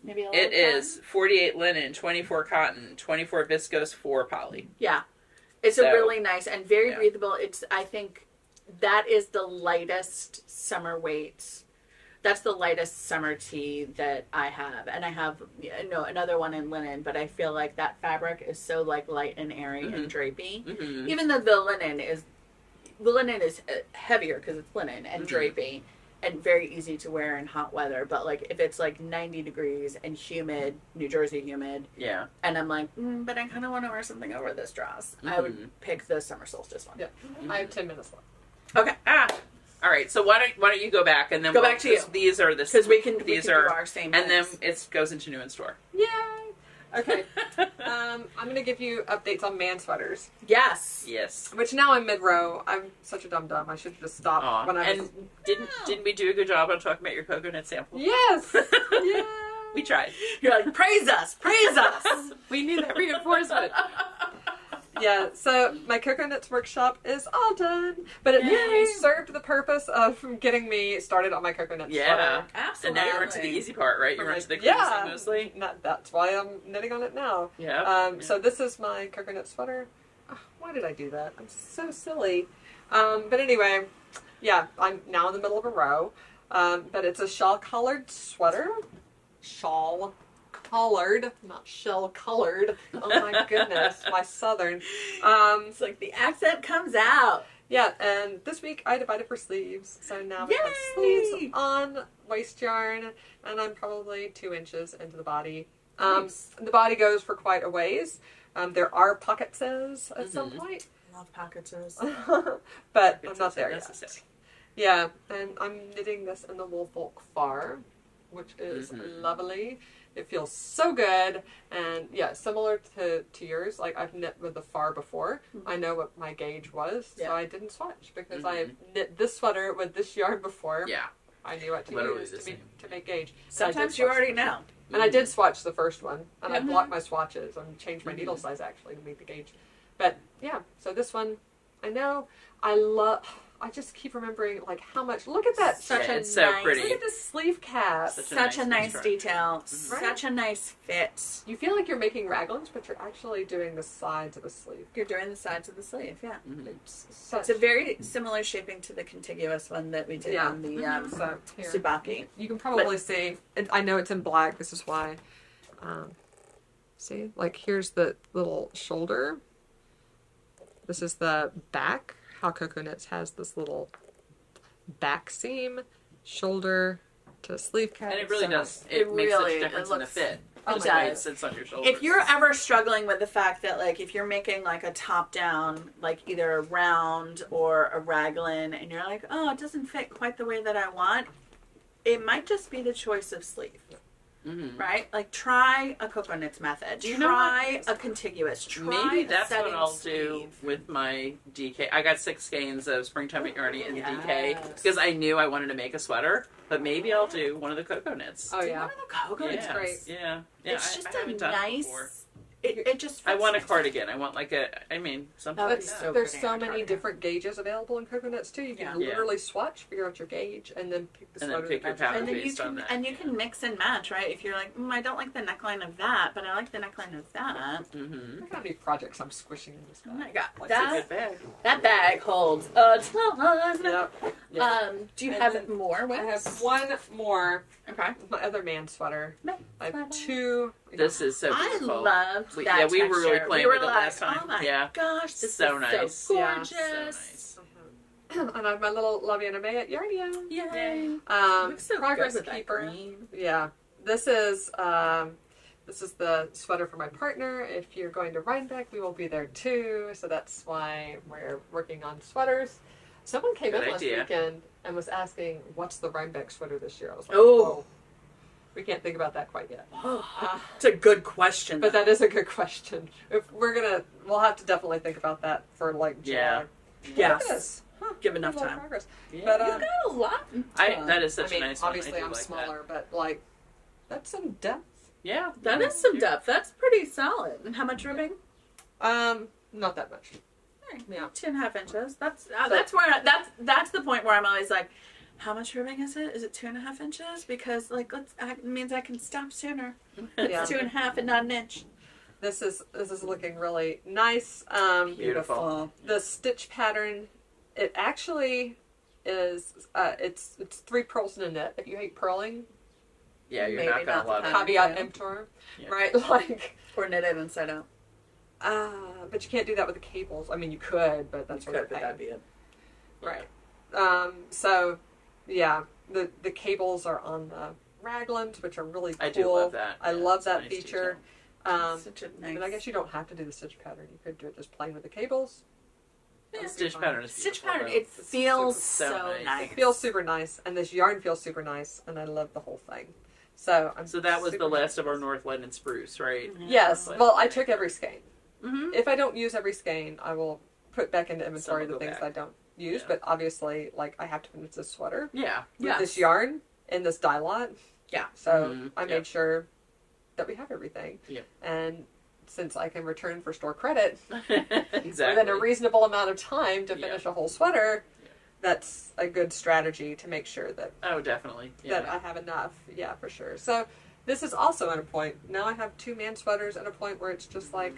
Maybe a little It is 48 linen, 24 cotton, 24 viscose, 4 poly. Yeah. It's a really nice and very breathable. I think that is the lightest summer weight. That's the lightest summer tee that I have. And I have another one in linen, but I feel like that fabric is so light and airy and drapey. Mm-hmm. Even though the linen is heavier because it's linen and drapey. And very easy to wear in hot weather, but like if it's like 90 degrees and humid, New Jersey humid, and I'm like, but I kind of want to wear something over this dress, I would pick the summer solstice one. Yeah, I have 10 minutes left. Okay. All right. So why don't you go back and then Go back to you. These are because we can do our same. And then things. it goes into new in store. Yay! Okay. I'm going to give you updates on man sweaters. Yes. Which now I'm mid-row. I'm such a dum-dum. I should have just stopped when I was... And didn't we do a good job on talking about your coconut sample? Yes! Yeah! We tried. You're like, praise us! We need that reinforcement. Yeah, so my Coconuts workshop is all done, but it served the purpose of getting me started on my coconut sweater. Absolutely. And now you're into the easy part, right? You're into the creasing mostly. That's why I'm knitting on it now. So this is my coconut sweater. Oh, why did I do that? I'm so silly. But anyway, I'm now in the middle of a row. But it's a shawl-colored sweater. Shawl-colored, not shell-colored. Oh my goodness, my southern. It's like the accent comes out. Yeah, and this week I divided for sleeves. So now we have sleeves on waist yarn, and I'm probably 2 inches into the body. The body goes for quite a ways. There are pockets at some point. I love pockets. But I'm not there yet. Yeah, and I'm knitting this in the Woolfolk Far, which is lovely. It feels so good, and similar to yours. Like I've knit with the Far before. I know what my gauge was, so I didn't swatch because I have knit this sweater with this yarn before. Yeah, I knew what to use to make gauge. Sometimes you already know. And I did swatch the first one, and I blocked my swatches and changed my needle size actually to meet the gauge. But yeah, so this one, I know, I just keep remembering like how much. Look at that! It's so pretty. Look at the sleeve cap. Such a nice detail. Such a nice fit. You feel like you're making raglans, but you're actually doing the sides of the sleeve. You're doing the sides of the sleeve. Yeah. It's a very similar shaping to the contiguous one that we did on the Tsubaki. You can probably see. I know it's in black. This is why. See, like here's the little shoulder. This is the back. How PetiteKnit has this little back seam, shoulder to sleeve cut. And it really does. It makes such a difference in the fit. It The way it does. sits on your shoulders. If you're ever struggling with the fact that, like, if you're making, like, a top-down, like, either a round or a raglan, and you're like, oh, it doesn't fit quite the way that I want, it might just be the choice of sleeve. Mm-hmm. Right? Like, try a PetiteKnit method. Do you know try a contiguous. Try Maybe a that's what setting I'll sleeve. do with my DK. I got 6 skeins of Springtime at Yarnia in the DK Yes. because I knew I wanted to make a sweater. But maybe I'll do one of the PetiteKnits. Oh Do yeah. one of the cocoa yeah, knits. yeah. It's just I haven't a done it before. nice. It just. I fits want a nice. cardigan. I want like a. I mean, something That like would be that. so There's pretty so on a many cardigan. different gauges available in PetiteKnits too. You can Yeah. literally swatch, figure out your gauge, and then pick the And then sweater. pick your that matches. pattern. And then you based on can that, and you yeah. can mix and match, right? If you're like, I don't like the neckline of that, but I like the neckline of that. Mm-hmm. Look how many projects I'm squishing in this Oh bag. my god, Like, That's a that good bag. that bag holds a ton. Yep. Yeah. Do you And have then more? I With? have one more. Okay. My other man sweater. No, I have sweater. 2. This is so I beautiful. loved We- that. yeah, we were really texture. playing we with were it like, last time. Oh my Yeah. gosh, this So is nice. so Yeah. gorgeous. So nice. And I have my little Love Anime at Yarnia. Yay! Um, Looks so Progress good with that Keeper. green. Yeah. This is the sweater for my partner. If you're going to Rhinebeck, we will be there too. So that's why we're working on sweaters. Someone came Good in last idea. weekend and was asking, "What's the Rhinebeck sweater this year?" I was like, Oh. "Whoa, we can't think about that quite yet." It's a good question. But that is a good question. If we'll have to definitely think about that for like July. Yeah. Look Yes. at this. Huh, Give enough a lot of time. progress. Yeah. But You've got a lot. That is I such mean, a nice one. obviously I do I'm like smaller, but like that's some depth. That. Yeah. That is some depth. That's pretty solid. And how much ribbing? Not that much. Yeah. 2.5 inches. That's where that's the point where I'm always like, how much ribbing is it? Is it 2.5 inches? Because like it means I can stop sooner. Yeah. It's 2.5 and not an inch. This is looking really nice. Beautiful. The stitch pattern, it actually is. It's 3 pearls in a knit. If you hate purling, Yeah, you're Maybe not gonna not the love time. it. caveat Yeah. emptor, Yeah. right? Like, Or knit it inside out. but you can't do that with the cables. I mean, you could, but that's Could, what but that'd be it. right. So, yeah, the cables are on the raglans, which are really cool. I do love that. I Yeah, love it's a that nice feature. Such a nice. But I guess you don't have to do the stitch pattern. You could do it just plain with the cables. Yeah. The stitch pattern is Stitch beautiful, pattern. though. It feels so so nice. nice. It feels super nice, and this yarn feels super nice, and I love the whole thing. So So that was super the last happy of our with North London spruce, right? Mhm. Yes. But- Well, I took every skein. Mm-hmm. If I don't use every skein, I will put back into inventory Some will the go things back. I don't use. Yeah. But obviously, like, I have to finish this sweater Yeah. with Yes. this yarn and this dye lot. Yeah. So Mhm. I made Yeah. sure that we have everything. Yeah. And since I can return for store credit Exactly. within a reasonable amount of time to Yeah. finish a whole sweater, Yeah. that's a good strategy to make sure that Oh, definitely. that Yeah. I have enough. Yeah, for sure. So this is also at a point. Now I have 2 man sweaters at a point where it's just like,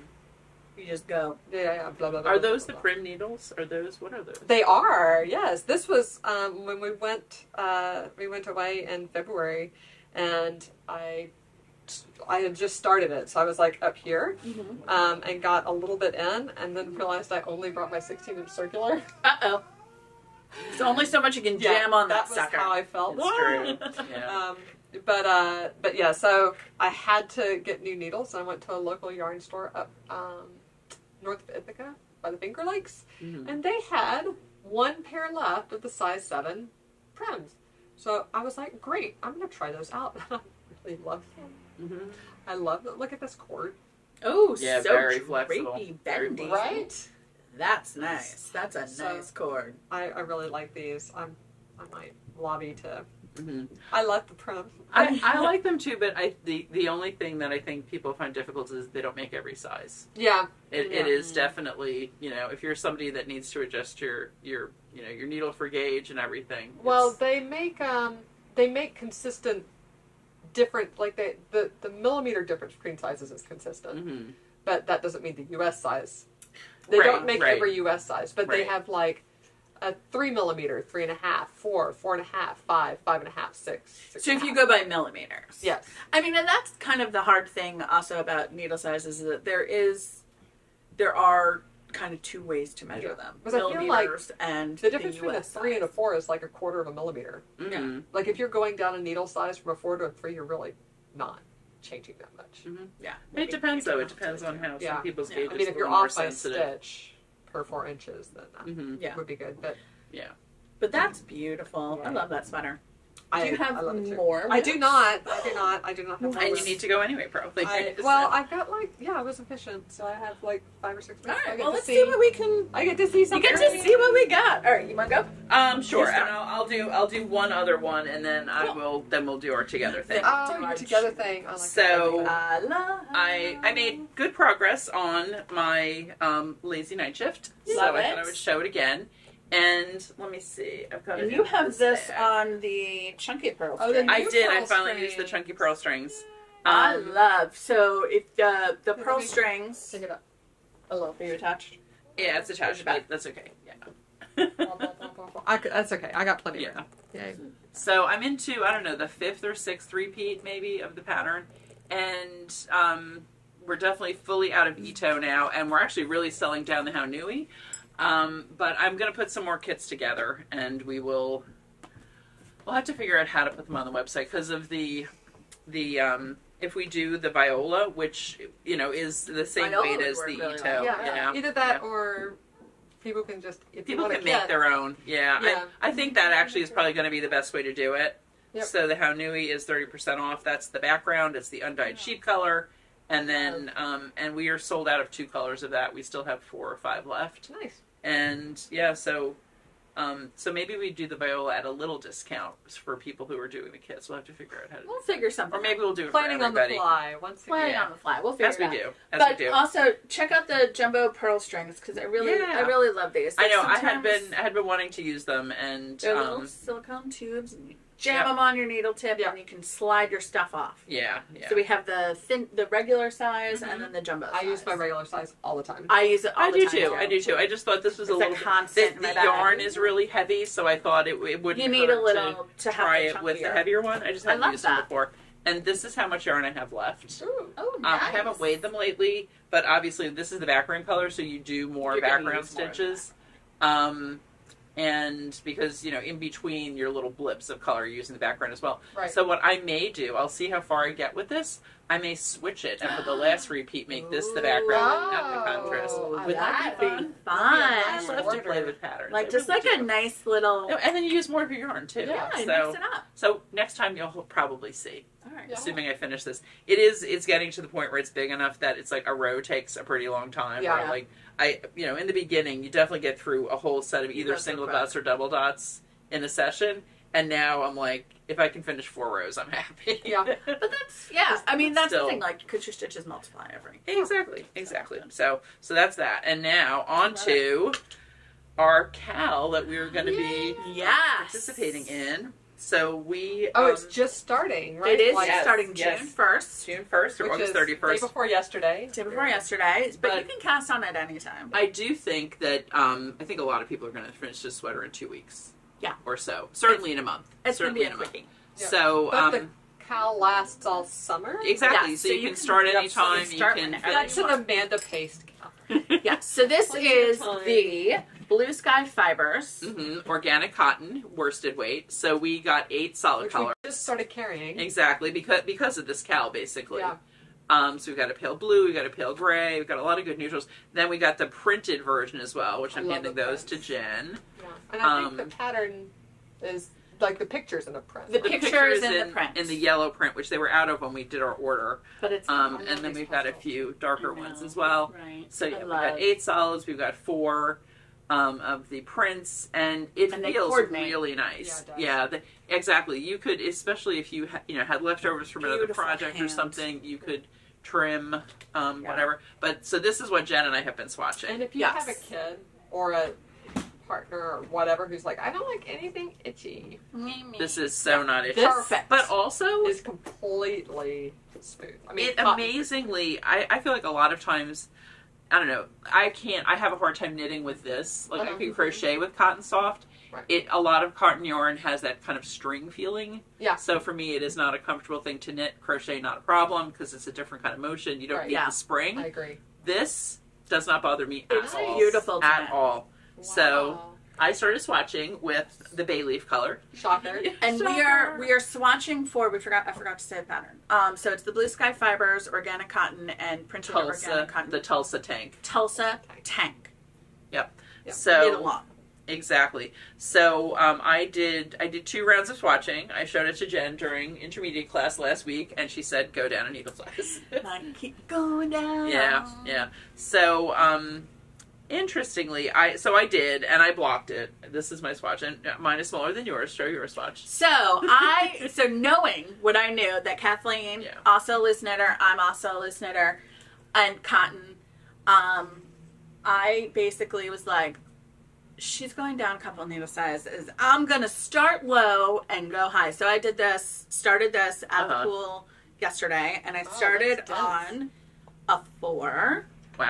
You just go. yeah, blah, blah, blah. Are blah, those blah, the blah. prim needles? Are those? What are those? They are, yes. This was when we went away in February, and I had just started it. So I was like up here and got a little bit in, and then realized I only brought my 16-inch circular. Uh-oh. There's only so much you can jam on that was sucker. how I felt. It's true. Yeah. But yeah, so I had to get new needles. I went to a local yarn store up north of Ithaca by the Finger Lakes, Mhm. and they had 1 pair left of the size 7 prims. So I was like, great, I'm going to try those out. I really love them. Mhm. I love them. Look at this cord. Oh, Yeah, so very drapey, flexible. Very bendy. Right? That's nice. That's a So- nice cord. I really like these. I might lobby to. Mhm. I love the prim. I like them too, but the only thing that I think people find difficult is they don't make every size. Yeah. It Yeah. is definitely, if you're somebody that needs to adjust your needle for gauge and everything. Well, it's- they make consistent different, like the millimeter difference between sizes is consistent, Mhm. but that doesn't mean the U.S. size. They Right, don't make right. every U.S. size, but they Right. have like a 3 millimeter, 3.5, 4, 4.5, 5, 5.5, 6. So if you go by millimeters. Yes. I mean, and that's kind of the hard thing also about needle sizes, is that there are kind of two ways to measure them. Because I feel like and the difference between a US 3 and a size. 4 is like a quarter of a millimeter. Mm-hmm. Like if you're going down a needle size from a 4 to a 3, you're really not changing that much. Mm-hmm. Yeah. It depends, though. It depends on how some people's gauges I mean, if are you're a little more off by a sensitive. stitch per 4 inches, then that Mm-hmm. would be good. But Yeah. But that's beautiful. I love that sweater. Do you have I love it too. more? I do not. I do not have more. And you need to go anyway, probably. I've got I was efficient, so I have like 5 or 6 All minutes. right. Well, let's see what we can. I get to see You something. get to see what we got. All right. You want to go? Sure. You And start. I'll do one other one, and then we'll do our together thing. Oh, your together thing. I like So- that. I made good progress on my lazy night shift, so Love I it. thought I would show it again. And let me see, I've got And it. you in have this bag. on the chunky pearl Oh, string. the I new did. I pearl finally strings. used the chunky pearl strings. I love. So if the pearl let me strings. Pick it up. Hello. Are you attached? Yeah, it's attached. Back. That's okay. Yeah. That's okay. I got plenty Yeah. of room. Yay. So I'm into, I don't know, the 5th or 6th repeat maybe of the pattern. And we're definitely fully out of Ito now. And we're actually really selling down the Haunui. But I'm going to put some more kits together. And we'll have to figure out how to put them on the website because of the if we do the Viola, which, you know, is the same Viola weight would as work the really Ito. well. Yeah. Either that or people can just People can make their own. Yeah. Yeah. I think that actually is probably going to be the best way to do it. Yep. So the Haunui is 30% off. That's the background. It's the undyed sheep color. And then, and we are sold out of 2 colors of that. We still have 4 or 5 left. Nice. And yeah, so maybe we do the Viola at a little discount for people who are doing the kits. We'll have to figure out how to do We'll it. figure something. Or maybe we'll do it Planning for on the everybody. fly. Once again. Planning Yeah. on the fly. We'll figure As we it out. do. As But we do. also check out the jumbo pearl strings because I really love these. I know. I Sometimes had been wanting to use them, and they're little silicone tubes, and you jam them on your needle tip, and you can slide your stuff off. yeah. So we have the regular size, and then the jumbo size. I use my regular size all the time. I use it all I the do time. too. I do too. I just thought this was It's a little constant in The my bag. yarn is really heavy, so I thought it wouldn't. You need hurt a little to have try the it with the chunkier. heavier one. I just I hadn't love used that. it before, and this is how much yarn I have left. Ooh. Oh, nice. I haven't weighed them lately, but obviously this is the background color, so you do more You're gonna background use more of stitches. And because, you know, in between your little blips of color, you're using the background as well. Right. So what I may do, I'll see how far I get with this. I may switch it, and for the last repeat, make this the background and not the contrast. Oh, Would that'd that be be fun? fun. I love to play with patterns. Like I just really like a do. nice little. No, and then you use more of your yarn too. Yeah, so, mix it up. So next time you'll probably see. All right. Yeah. Assuming I finish this, it's getting to the point where it's big enough that it's like a row takes a pretty long time. Yeah. Where, like in the beginning, you definitely get through a whole set of either That's so single quick. dots or double dots in a session. And now I'm like, if I can finish 4 rows, I'm happy. Yeah. But that's I mean that's Still. the thing. Like because your stitches multiply every. Exactly. So that's that. And now on to our KAL that we are going to be Yes. participating in. So we it's just starting, right? It is Yes, starting yes. June 1st. June 1st or Which August is 31st. Day before yesterday. Day before yesterday, but you But- can cast on it anytime. I do think that I think a lot of people are going to finish this sweater in 2 weeks. Yeah. Or so. Certainly in a month. It's going to Certainly be a in a month. quickie. Yeah. So But the KAL lasts all summer. exactly. Yeah, so so you you can can start anytime. absolutely start you can whenever. finish. That's an Amanda Paste KAL. Yeah. So this Plenty is of time. the Blue Sky Fibers. Organic cotton, worsted weight. So we got 8 solid Which color. we just started carrying. Exactly, because of this KAL, basically. Yeah. So we've got a pale blue, we've got a pale gray, we've got a lot of good neutrals. Then we got the printed version as well, which I I'm love handing the those to prints. Jen. Yeah. And I think the pattern is like the pictures in the print. The The pictures pictures in the print. in the yellow print, which they were out of when we did our order. But it's And then we've got a few darker ones as well. Right. So yeah, I we've love- got 8 solids, we've got 4 of the prints, and it And they feels coordinate. really nice. Yeah, it does. Exactly. You could, especially if you had leftovers from another Beautiful project or hand. something, you could trim whatever. But so this is what Jen and I have been swatching. And if you Yes. have a kid or a partner or whatever who's like, I don't like anything itchy, This is so not itchy. This Perfect. But also, is completely smooth. I mean, it cotton. amazingly, I feel like a lot of times I don't know. I have a hard time knitting with this. Like I can crochet with cotton soft. Right. A lot of cotton yarn has that kind of string feeling. Yeah. So for me, it is not a comfortable thing to knit. Crochet, not a problem, because it's a different kind of motion. You don't need the spring. I agree. This does not bother me at it's all. beautiful at all. Wow. So I started swatching with the bay leaf color. Shocker. And we are swatching for I forgot to say the pattern. So it's the Blue Sky Fibers, organic cotton, and printed organic cotton. The Tulsa tank. Tulsa tank. Yep. Yep. So Knit along. exactly. So I did 2 rounds of swatching. I showed it to Jen during intermediate class last week, and she said, "Go down a needle size." I keep going down. Yeah. So interestingly, I did, and I blocked it. This is my swatch, and mine is smaller than yours. Show your swatch. So knowing what I knew, that Kathleen, also a loose knitter, I'm also a loose knitter, and cotton, I basically was like, she's going down a couple of needle sizes. I'm going to start low and go high. So I started this at the pool yesterday, and I started on a 4,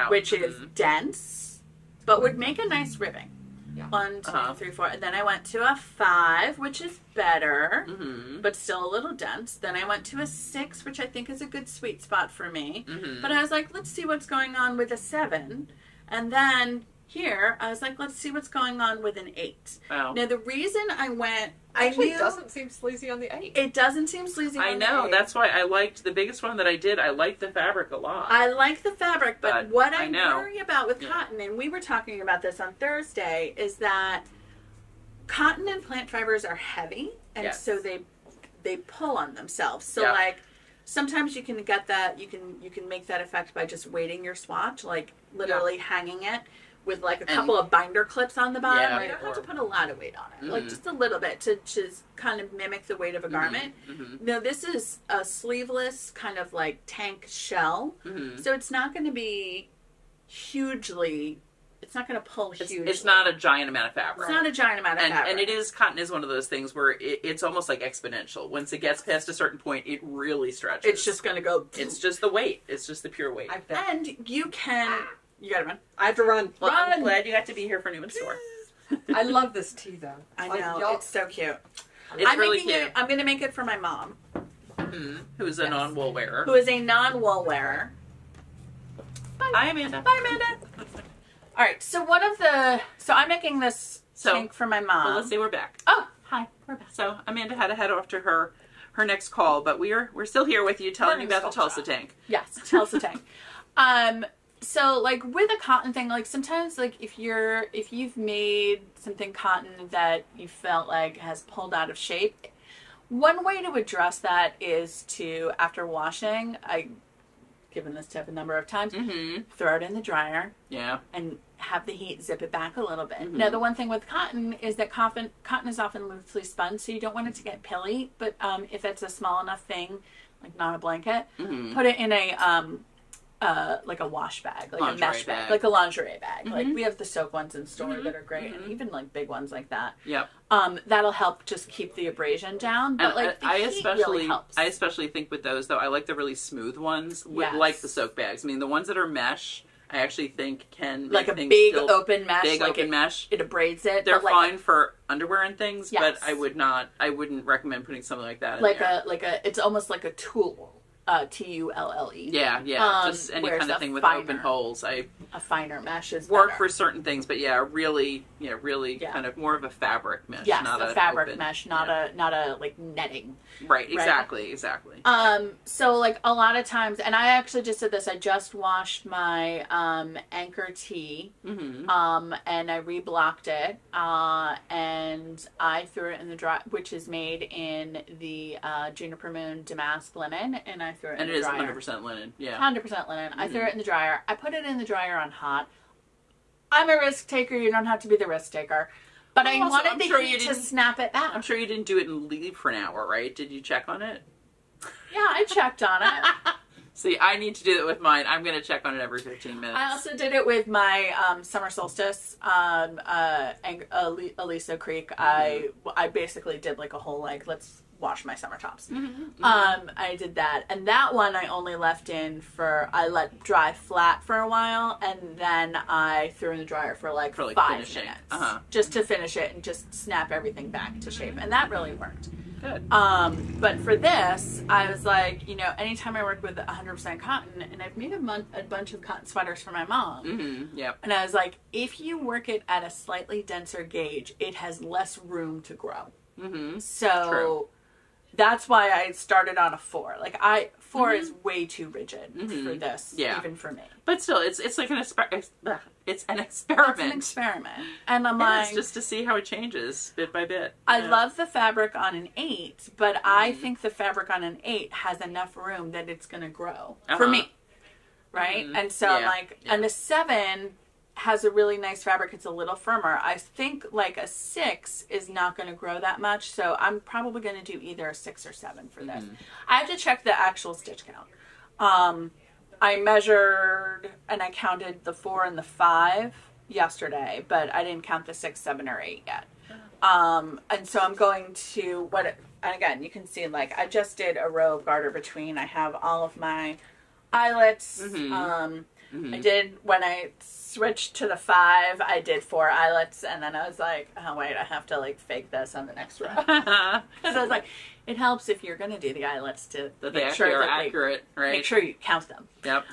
which is dense, but would make a nice ribbing. Yeah. 1, 2, 3, 4. And then I went to a 5, which is better, but still a little dense. Then I went to a 6, which I think is a good sweet spot for me. But I was like, let's see what's going on with a 7. And then here, I was like, let's see what's going on with an 8. Wow. Now, the reason I went... Actually, it doesn't seem sleazy on the 8. It doesn't seem sleazy on the 8. I know. That's why I liked the biggest one that I did. I liked the fabric a lot. I like the fabric, but what I know. worry about with cotton, and we were talking about this on Thursday, is that cotton and plant fibers are heavy, and so they pull on themselves. So, like, sometimes you can get that, you can make that effect by just weighting your swatch, like literally hanging it with like a couple of binder clips on the bottom. You don't have to put a lot of weight on it, like just a little bit to just kind of mimic the weight of a garment. Now this is a sleeveless kind of like tank shell, so it's not going to be hugely. It's not going to pull hugely. It's not a giant amount of fabric. It's not a giant amount of fabric. And it is, cotton is one of those things where it's almost like exponential. Once it gets past a certain point, it really stretches. It's just going to go. It's just the weight. It's just the pure weight. And you can. You gotta run. I have to run. Well, I'm glad you got to be here for Newman Store. I love this tea, though. I know. It's so cute. It's really cute. I'm going to make it for my mom. Who's a non-wool wearer. Who is a non-wool wearer. Hi, Amanda. Bye, Amanda. All right. So I'm making this tank for my mom. Well, let's say we're back. Oh, hi. We're back. So Amanda had to head off to her next call, but we're still here with you telling you about the Tulsa tank. Yes, Tulsa tank. So like with a cotton thing, like sometimes like if you've made something cotton that you felt like has pulled out of shape, one way to address that is to, after washing, I've given this tip a number of times, throw it in the dryer. Yeah. And have the heat zip it back a little bit. Now the one thing with cotton is that cotton is often loosely spun, so you don't want it to get pilly, but if it's a small enough thing, like not a blanket, put it in a like a wash bag, like lingerie a mesh bag, like a lingerie bag. Like we have the soap ones in store that are great, and even like big ones like that. Yep. That'll help just keep the abrasion down. But like the heat really helps. I especially think with those though, I like the really smooth ones, like the soak bags. I mean, the ones that are mesh, I actually think can like a big open mesh, big like open mesh. It abrades it. They're like fine for underwear and things, but I wouldn't recommend putting something like that in there. It's almost like a tulle. Tulle. Yeah, just any kind of thing with open holes. A finer mesh is work better. for certain things, but really kind of more of a fabric mesh. Yes, not a fabric mesh, not a like netting. Right, exactly. So like a lot of times, and I actually just did this. I just washed my anchor tee, and I reblocked it, and I threw it in the dry, which is made in the Juniper Moon damask linen, and I threw it in the dryer. And it is 100% linen. Yeah, 100% linen. I threw it in the dryer. I put it in the dryer on hot. I'm a risk taker. You don't have to be the risk taker. But I wanted the heat to snap it back. I'm sure you didn't do it and leave for an hour, right? Did you check on it? Yeah, I checked on it. See, I need to do that with mine. I'm going to check on it every 15 minutes. I also did it with my summer solstice, Elisa Creek. I basically did like a whole like, let's wash my summer tops. Mm-hmm. I did that. And that one I only left in I let dry flat for a while, and then I threw in the dryer for like 5 finishing. minutes. Just to finish it and just snap everything back to shape. And that really worked. Good. But for this, I was like, anytime I work with 100% cotton, and I've made a bunch of cotton sweaters for my mom. Mm-hmm. Yep. And I was like, if you work it at a slightly denser gauge, it has less room to grow. Mm-hmm. So True. that's why I started on a 4. Like 4 is way too rigid for this, even for me. But still, it's like it's an experiment. It's an experiment. And I'm like, just to see how it changes bit by bit. I love the fabric on an 8, but I think the fabric on an 8 has enough room that it's going to grow for me. Right? And so I'm like, and a 7 has a really nice fabric. It's a little firmer. I think like a 6 is not going to grow that much. So I'm probably going to do either a 6 or 7 for this. I have to check the actual stitch count. I measured and I counted the 4 and the 5 yesterday, but I didn't count the 6, 7, or 8 yet. And so I'm going to and again, you can see like I just did a row of garter between. I have all of my eyelets. I did, when I switched to the 5, I did 4 eyelets, and then I was like, oh wait, I have to like fake this on the next row. Because I was like, it helps if you're going to do the eyelets to make sure they're that accurate, right? Make sure you count them. Yep.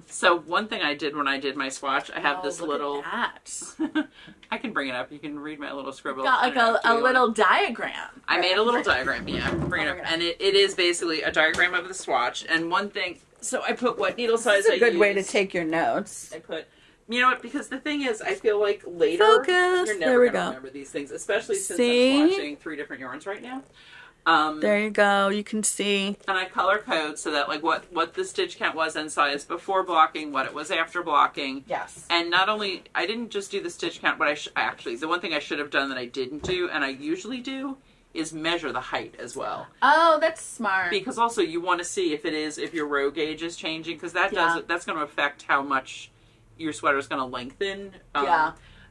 So one thing I did when I did my swatch, I have this little. At that. I can bring it up. You can read my little scribble. Got like a little diagram. I made a little diagram. Yeah, bring it up, and it is basically a diagram of the swatch. And one thing, so I put what needle size I use. It's a good way to take your notes. I put. You know what? Because the thing is, I feel like later you're never going to remember these things, especially since I'm swatching 3 different yarns right now. There you go. You can see. And I color code so that like what the stitch count was and size before blocking, what it was after blocking. Yes. And not only, I didn't just do the stitch count, but actually, the one thing I should have done that I didn't do, and I usually do, is measure the height as well. Oh, that's smart. Because also you want to see if your row gauge is changing, because that's going to affect how much your sweater is going to lengthen.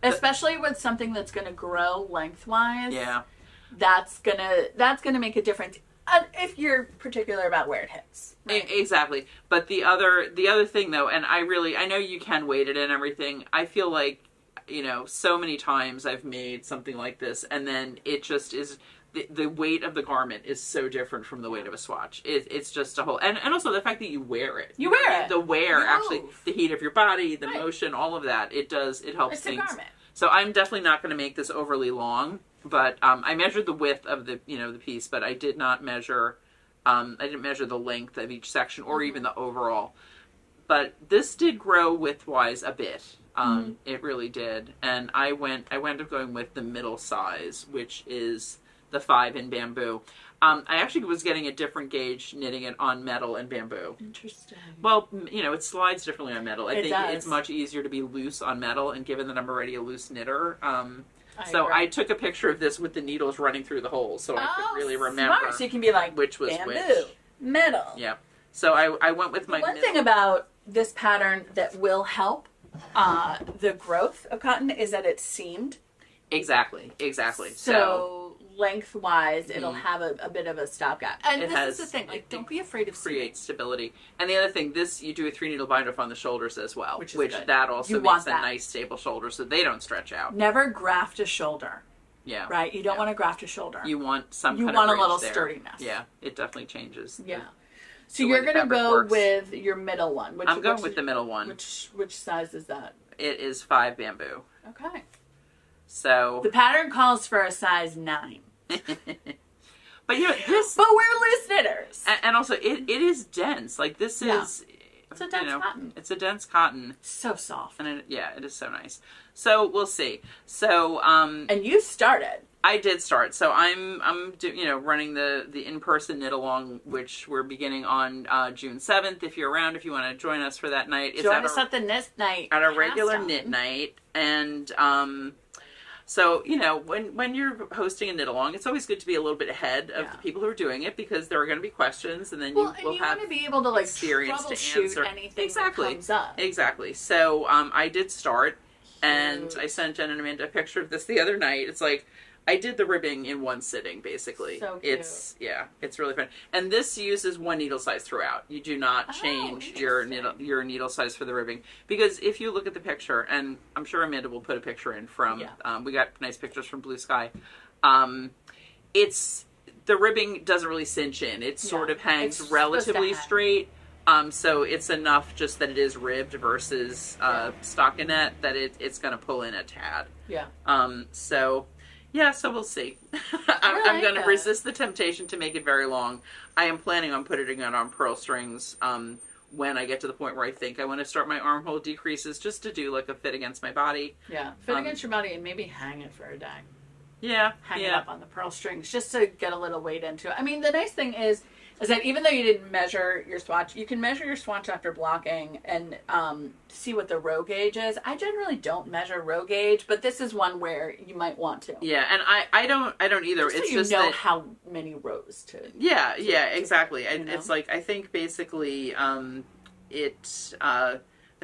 Especially with something that's going to grow lengthwise. Yeah. That's gonna make a difference if you're particular about where it hits. Right? Exactly. But the other thing though, and I know you can weight it and everything. I feel like, so many times I've made something like this, and then it just is the weight of the garment is so different from the weight of a swatch. It's just a whole, and also the fact that you wear it. You wear it. The wear, actually, the heat of your body, the motion, all of that. It helps it's things. A garment. So I'm definitely not going to make this overly long. But I measured the width of the the piece, but I did not measure. I didn't measure the length of each section or even the overall. But this did grow widthwise a bit. It really did, and I wound up going with the middle size, which is the 5 in bamboo. I actually was getting a different gauge knitting it on metal and bamboo. Interesting. Well, it slides differently on metal. I think does. It's much easier to be loose on metal, and given that I'm already a loose knitter. I I took a picture of this with the needles running through the holes, so I could really remember. Smart. So you can be like, which was bamboo, which. metal. Yeah. So I went with my. One thing about this pattern that will help the growth of cotton is that it's seamed. Exactly. So lengthwise, it'll have a bit of a stopgap. And this is the thing, like, don't be afraid of create stability. And the other thing, you do a 3-needle bind off on the shoulders as well, which good. that also makes a nice stable shoulder, so they don't stretch out. Never graft a shoulder. Yeah. Right? You don't want to graft a shoulder. You want some kind of You want a little there. sturdiness. Yeah, it definitely changes. Yeah. So you're going to go with your middle one. I'm going with the middle one. Which size is that? It is 5 bamboo. Okay. So the pattern calls for a size 9. But this. But we're loose knitters, and also it is dense. Like this is. It's a dense cotton. It's a dense cotton. So soft. And it is so nice. So we'll see. So and you started. I did start. So I'm running the in-person knit along, which we're beginning on June 7th. If you're around, if you want to join us for that night, join us at the knit night. At a regular knit night, and so, when you're hosting a knit along, it's always good to be a little bit ahead of the people who are doing it, because there are going to be questions, and then you will have want to be able to experience to answer anything that comes up. Exactly. So I did start, and I sent Jen and Amanda a picture of this the other night. It's like I did the ribbing in one sitting, basically. So cute. It's really fun. And this uses one needle size throughout. You do not change your needle size for the ribbing. Because if you look at the picture, and I'm sure Amanda will put a picture in from, we got nice pictures from Blue Sky. The ribbing doesn't really cinch in. It sort of hangs relatively straight. So it's enough just that it is ribbed versus stockinette that it's going to pull in a tad. Yeah. So we'll see. I'm going to resist the temptation to make it very long. I am planning on putting it on pearl strings when I get to the point where I think I want to start my armhole decreases, just to do like a fit against my body. Yeah, fit against your body and maybe hang it for a day. Yeah. Hang it up on the pearl strings just to get a little weight into it. I mean, the nice thing is that even though you didn't measure your swatch, you can measure your swatch after blocking and see what the row gauge is. I generally don't measure row gauge, but this is one where you might want to. Yeah, and I don't either. Just so you know how many rows to. Yeah, exactly. And it's like, I think basically I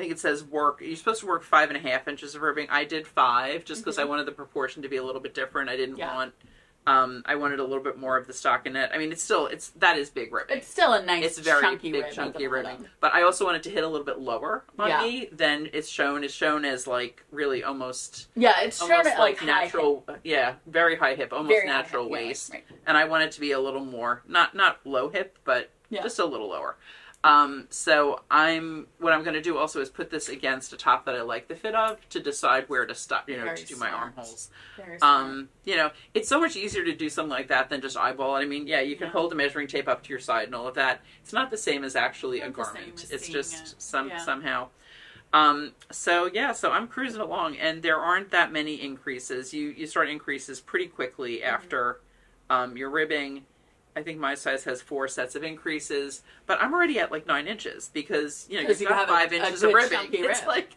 think it says you're supposed to work 5.5 inches of ribbing. I did 5 just because I wanted the proportion to be a little bit different. I didn't want. I wanted a little bit more of the stockinette. I mean, that is big ribbing. It's still a nice, it's very chunky big, chunky ribbing. But I also wanted to hit a little bit lower on me than it's shown. It's shown as like really almost. Yeah, it's shown at like natural. Very high hip, almost very natural waist. Yeah, right. And I want it to be a little more, not low hip, but just a little lower. So what I'm going to do also is put this against a top that I like the fit of to decide where to stop, to do my armholes. It's so much easier to do something like that than just eyeball it. I mean, you can hold the measuring tape up to your side and all of that. It's not the same as actually a garment. It's just somehow. So I'm cruising along, and there aren't that many increases. You start increases pretty quickly after, your ribbing. I think my size has 4 sets of increases, but I'm already at like 9 inches because you've got 5 inches of ribbing. It's like,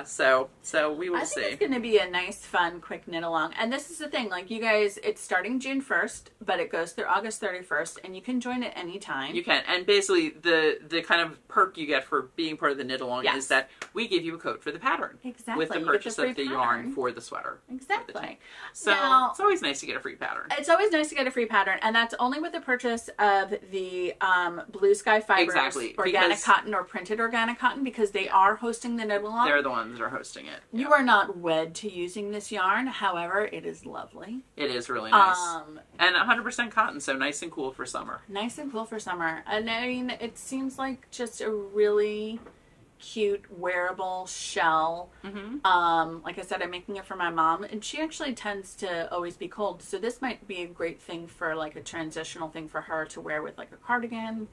so we will see. I think it's going to be a nice, fun, quick knit along. And this is the thing, like you guys, it's starting June 1st, but it goes through August 31st, and you can join at any time. You can, and basically the kind of perk you get for being part of the knit along is that we give you a code for the pattern. Exactly. With the purchase of the yarn for the sweater. Exactly. So now, it's always nice to get a free pattern. It's always nice to get a free pattern, and that's only with the purchase of the Blue Sky Fibers organic cotton or printed organic cotton, because they are hosting the knit along. They're the ones that are hosting it. You are not wed to using this yarn, however, it is lovely. It is really nice. And 100% cotton, so nice and cool for summer. Nice and cool for summer. And I mean, it seems like just a really cute wearable shell. Like I said, I'm making it for my mom, and she actually tends to always be cold, so this might be a great thing for like a transitional thing for her to wear with like a cardigan,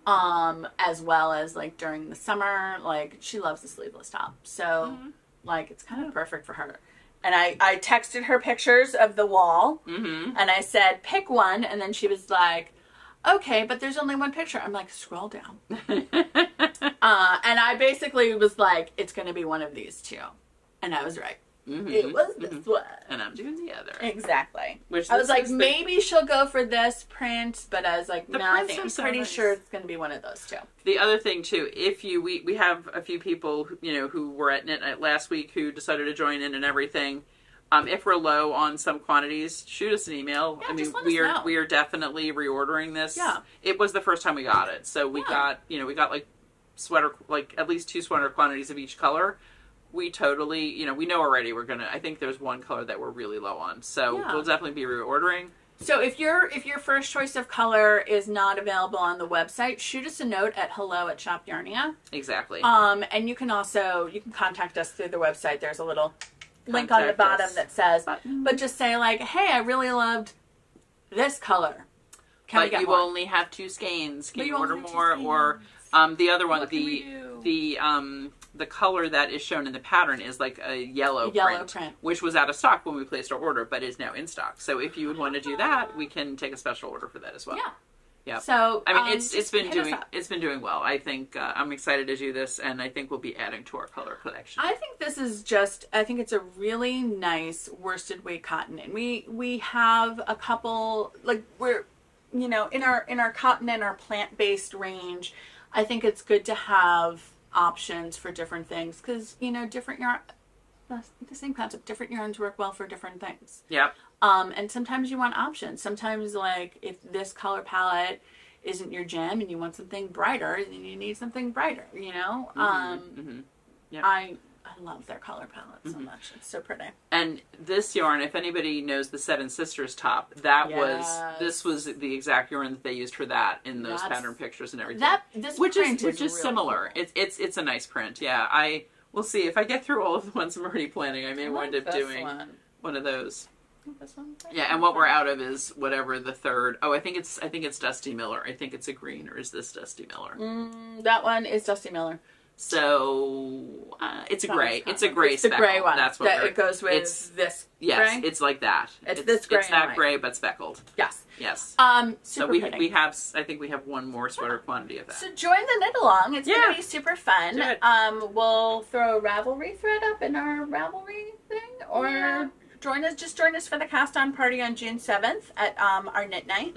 as well as like during the summer. Like she loves the sleeveless top, so like it's kind of perfect for her. And I texted her pictures of the wall, and I said pick one, and then she was like, okay, but there's only one picture. I'm like, scroll down. And I basically was like, it's going to be one of these two. And I was right. It was this one. And I'm doing the other. Exactly. I was like, maybe she'll go for this print, but I was like, no, I'm pretty sure it's going to be one of those two. The other thing, too, if we have a few people, who were at Knit Night last week who decided to join in and everything. If we're low on some quantities, shoot us an email. Yeah, I mean, we are definitely reordering this. Yeah. It was the first time we got it. So we got, we got like sweater, like at least 2 sweater quantities of each color. We totally, we know already I think there's one color that we're really low on. So we'll definitely be reordering. So if your first choice of color is not available on the website, shoot us a note at hello@shopyarnia. Exactly. And you can contact us through the website. There's a little link on the bottom that says, but just say like, hey, I really loved this color. But you only have 2 skeins. Can you order more? Or the other one, the color that is shown in the pattern is like a yellow print, which was out of stock when we placed our order, but is now in stock. So if you would want to do that, we can take a special order for that as well. Yeah. Yeah. So I mean, it's been doing well. I think I'm excited to do this, and I think we'll be adding to our color collection. I think this is I think it's a really nice worsted weight cotton, and we have a couple, like we're in our cotton and our plant-based range. I think it's good to have options for different things, because different yarn, the same concept, different yarns work well for different things. Yep. And sometimes you want options. Sometimes, like, if this color palette isn't your jam and you want something brighter, then you need something brighter, you know? Yeah. I love their color palette so much. It's so pretty. And this yarn, if anybody knows the Seven Sisters top, this was the exact yarn that they used for that in those pattern pictures and everything. Which is really similar. Cool. It's a nice print. Yeah, we'll see if I get through all of the ones I'm already planning. I may wind up doing one of those. This one. Yeah, and what we're out of is whatever the third. Oh, I think it's Dusty Miller. I think it's a green, or is this Dusty Miller? That one is Dusty Miller. So it's a gray. It's a gray. It's the gray one. That's what it goes with this. Yes, gray? it's like that. It's this gray. It's that gray, but speckled. Yes. Yes. So we have. I think we have one more sweater quantity of that. So join the knit along. It's gonna be super fun. Do it. We'll throw a Ravelry thread up in our Ravelry thing, or join us for the cast on party on June 7th at our knit night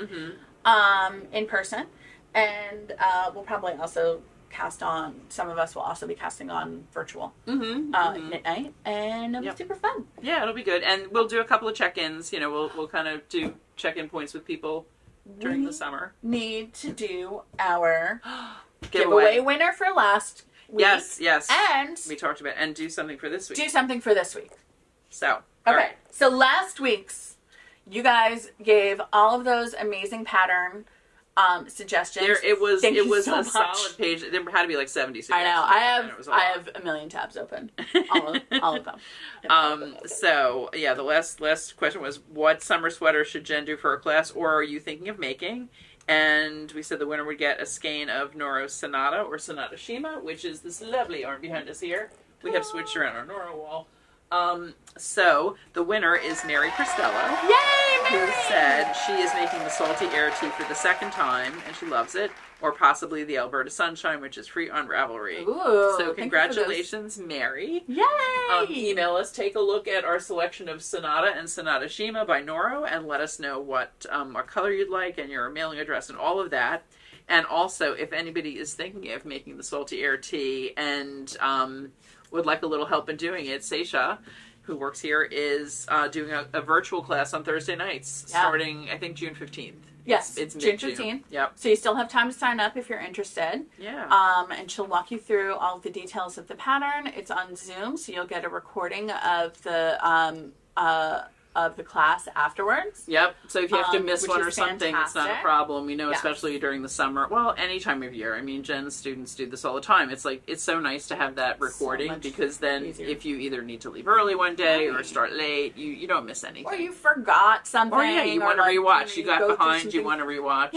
in person, and we'll probably also cast on. Some of us will also be casting on virtual knit night, and it'll be super fun. Yeah, it'll be good, and we'll do a couple of check-ins. You know, we'll kind of do check-in points with people during the summer. Need to do our giveaway winner for last week. Yes, and we talked about and do something for this week. So. Okay. Right. So last week's, you guys gave all of those amazing pattern suggestions. It was so a much. solid page. There had to be like 70 suggestions. I know. I have a million tabs open. All of them. So yeah, the last question was, what summer sweater should Jen do for her class, or are you thinking of making? And we said the winner would get a skein of Noro Sonata or Sonata Shima, which is this lovely yarn behind us here. We have switched around our Noro wall. So the winner is Mary Cristello. Yay, Mary! Who said she is making the Salty Air Tea for the second time, and she loves it. Or possibly the Alberta Sunshine, which is free on Ravelry. Ooh, so congratulations, Mary. Yay! Email us, take a look at our selection of Sonata and Sonata Shima by Noro, and let us know what color you'd like, and your mailing address, and all of that. And also, if anybody is thinking of making the Salty Air Tea and would like a little help in doing it, Saysha, who works here, is doing a virtual class on Thursday nights, starting, I think, June 15th. Yes, it's June 15th. Yep. So you still have time to sign up if you're interested. Yeah. And she'll walk you through all the details of the pattern. It's on Zoom, so you'll get a recording of the class afterwards. Yep. So if you have to miss one or something, fantastic. it's not a problem, especially during the summer. Well, any time of year. I mean, Jen's students do this all the time. It's like, it's so nice to have that recording, because then if you either need to leave early one day or start late, you don't miss anything. Or you forgot something. Or you want to rewatch. You got behind, you want to rewatch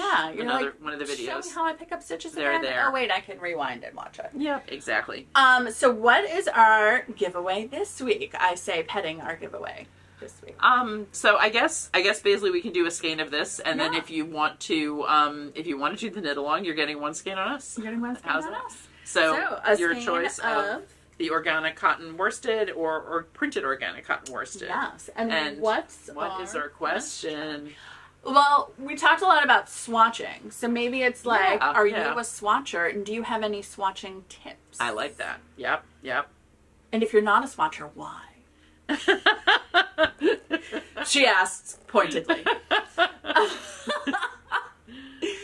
one of the videos. Show me how I pick up stitches They're again. there. Oh wait, I can rewind and watch it. Yep, exactly. So what is our giveaway this week? I say petting our giveaway this week. So I guess basically we can do a skein of this, and then if you want to do the knit along, you're getting one skein on us. You're getting one skein on us. So your choice of the organic cotton worsted or printed organic cotton worsted. Yes. And what is our question? Well, we talked a lot about swatching, so maybe it's like, are you a swatcher, and do you have any swatching tips? I like that. Yep. And if you're not a swatcher, why? She asks pointedly.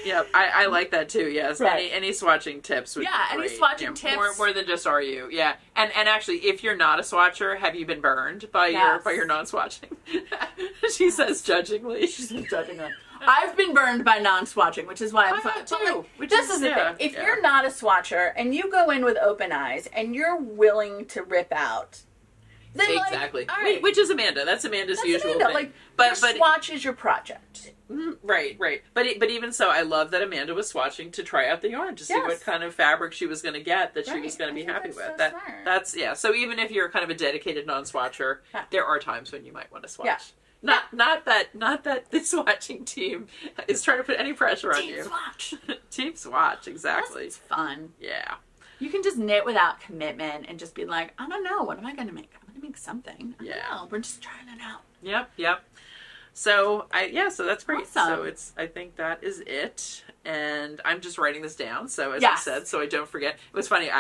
Yep, I like that too. Yes, right. Any swatching tips would be great. Any swatching tips more than just are you? Yeah, and actually, if you're not a swatcher, have you been burned by your non-swatching? She says judgingly. I've been burned by non-swatching, which is why I'm fun too. This is the thing: if you're not a swatcher and you go in with open eyes and you're willing to rip out. Then exactly. Like, right. Which is Amanda. That's Amanda's usual thing. Like, but swatch is your project. Right. But even so, I love that Amanda was swatching to try out the yarn to see what kind of fabric she was going to get that she was going to be happy with. So that's So even if you're kind of a dedicated non-swatcher, there are times when you might want to swatch. Yeah. Not that the swatching team is trying to put any pressure on you. Team swatch. Team swatch, exactly. It's fun. Yeah. You can just knit without commitment and just be like, I don't know, what am I going to make? I'm going to make something. We're just trying it out. Yep. So so that's great. Awesome. So I think that is it. And I'm just writing this down. So as I said, so I don't forget. It was funny.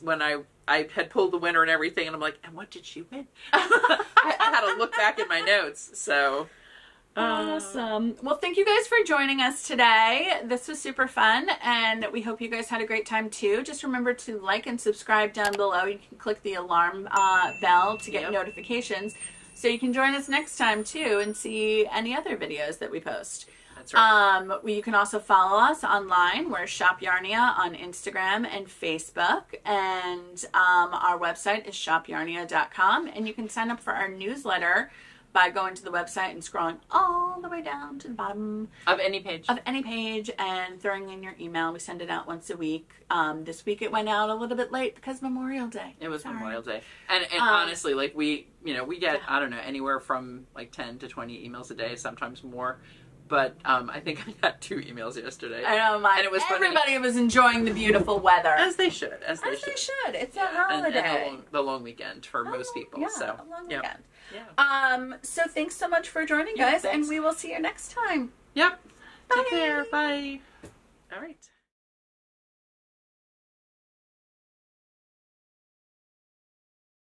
When I had pulled the winner and everything, and I'm like, and what did she win? I had to look back at my notes. So Awesome. Well, thank you guys for joining us today. This was super fun, and we hope you guys had a great time too. Just remember to like and subscribe down below. You can click the alarm bell to get notifications, so you can join us next time too and see any other videos that we post. That's right. You can also follow us online. We're Shop Yarnia on Instagram and Facebook, and our website is shopyarnia.com, and you can sign up for our newsletter by going to the website and scrolling all the way down to the bottom Of any page. And throwing in your email. We send it out once a week. This week it went out a little bit late because Memorial Day. It was Memorial Day. And honestly, like we get, I don't know, anywhere from like 10 to 20 emails a day, sometimes more. But I think I got 2 emails yesterday. I know, and it was everybody funny. Was enjoying the beautiful weather. As they should. As they should. It's a holiday. And the long weekend for most people. Yeah, so. a long weekend. Yeah. So thanks so much for joining, guys, and we will see you next time. Yep. Bye. Take care. Bye. All right.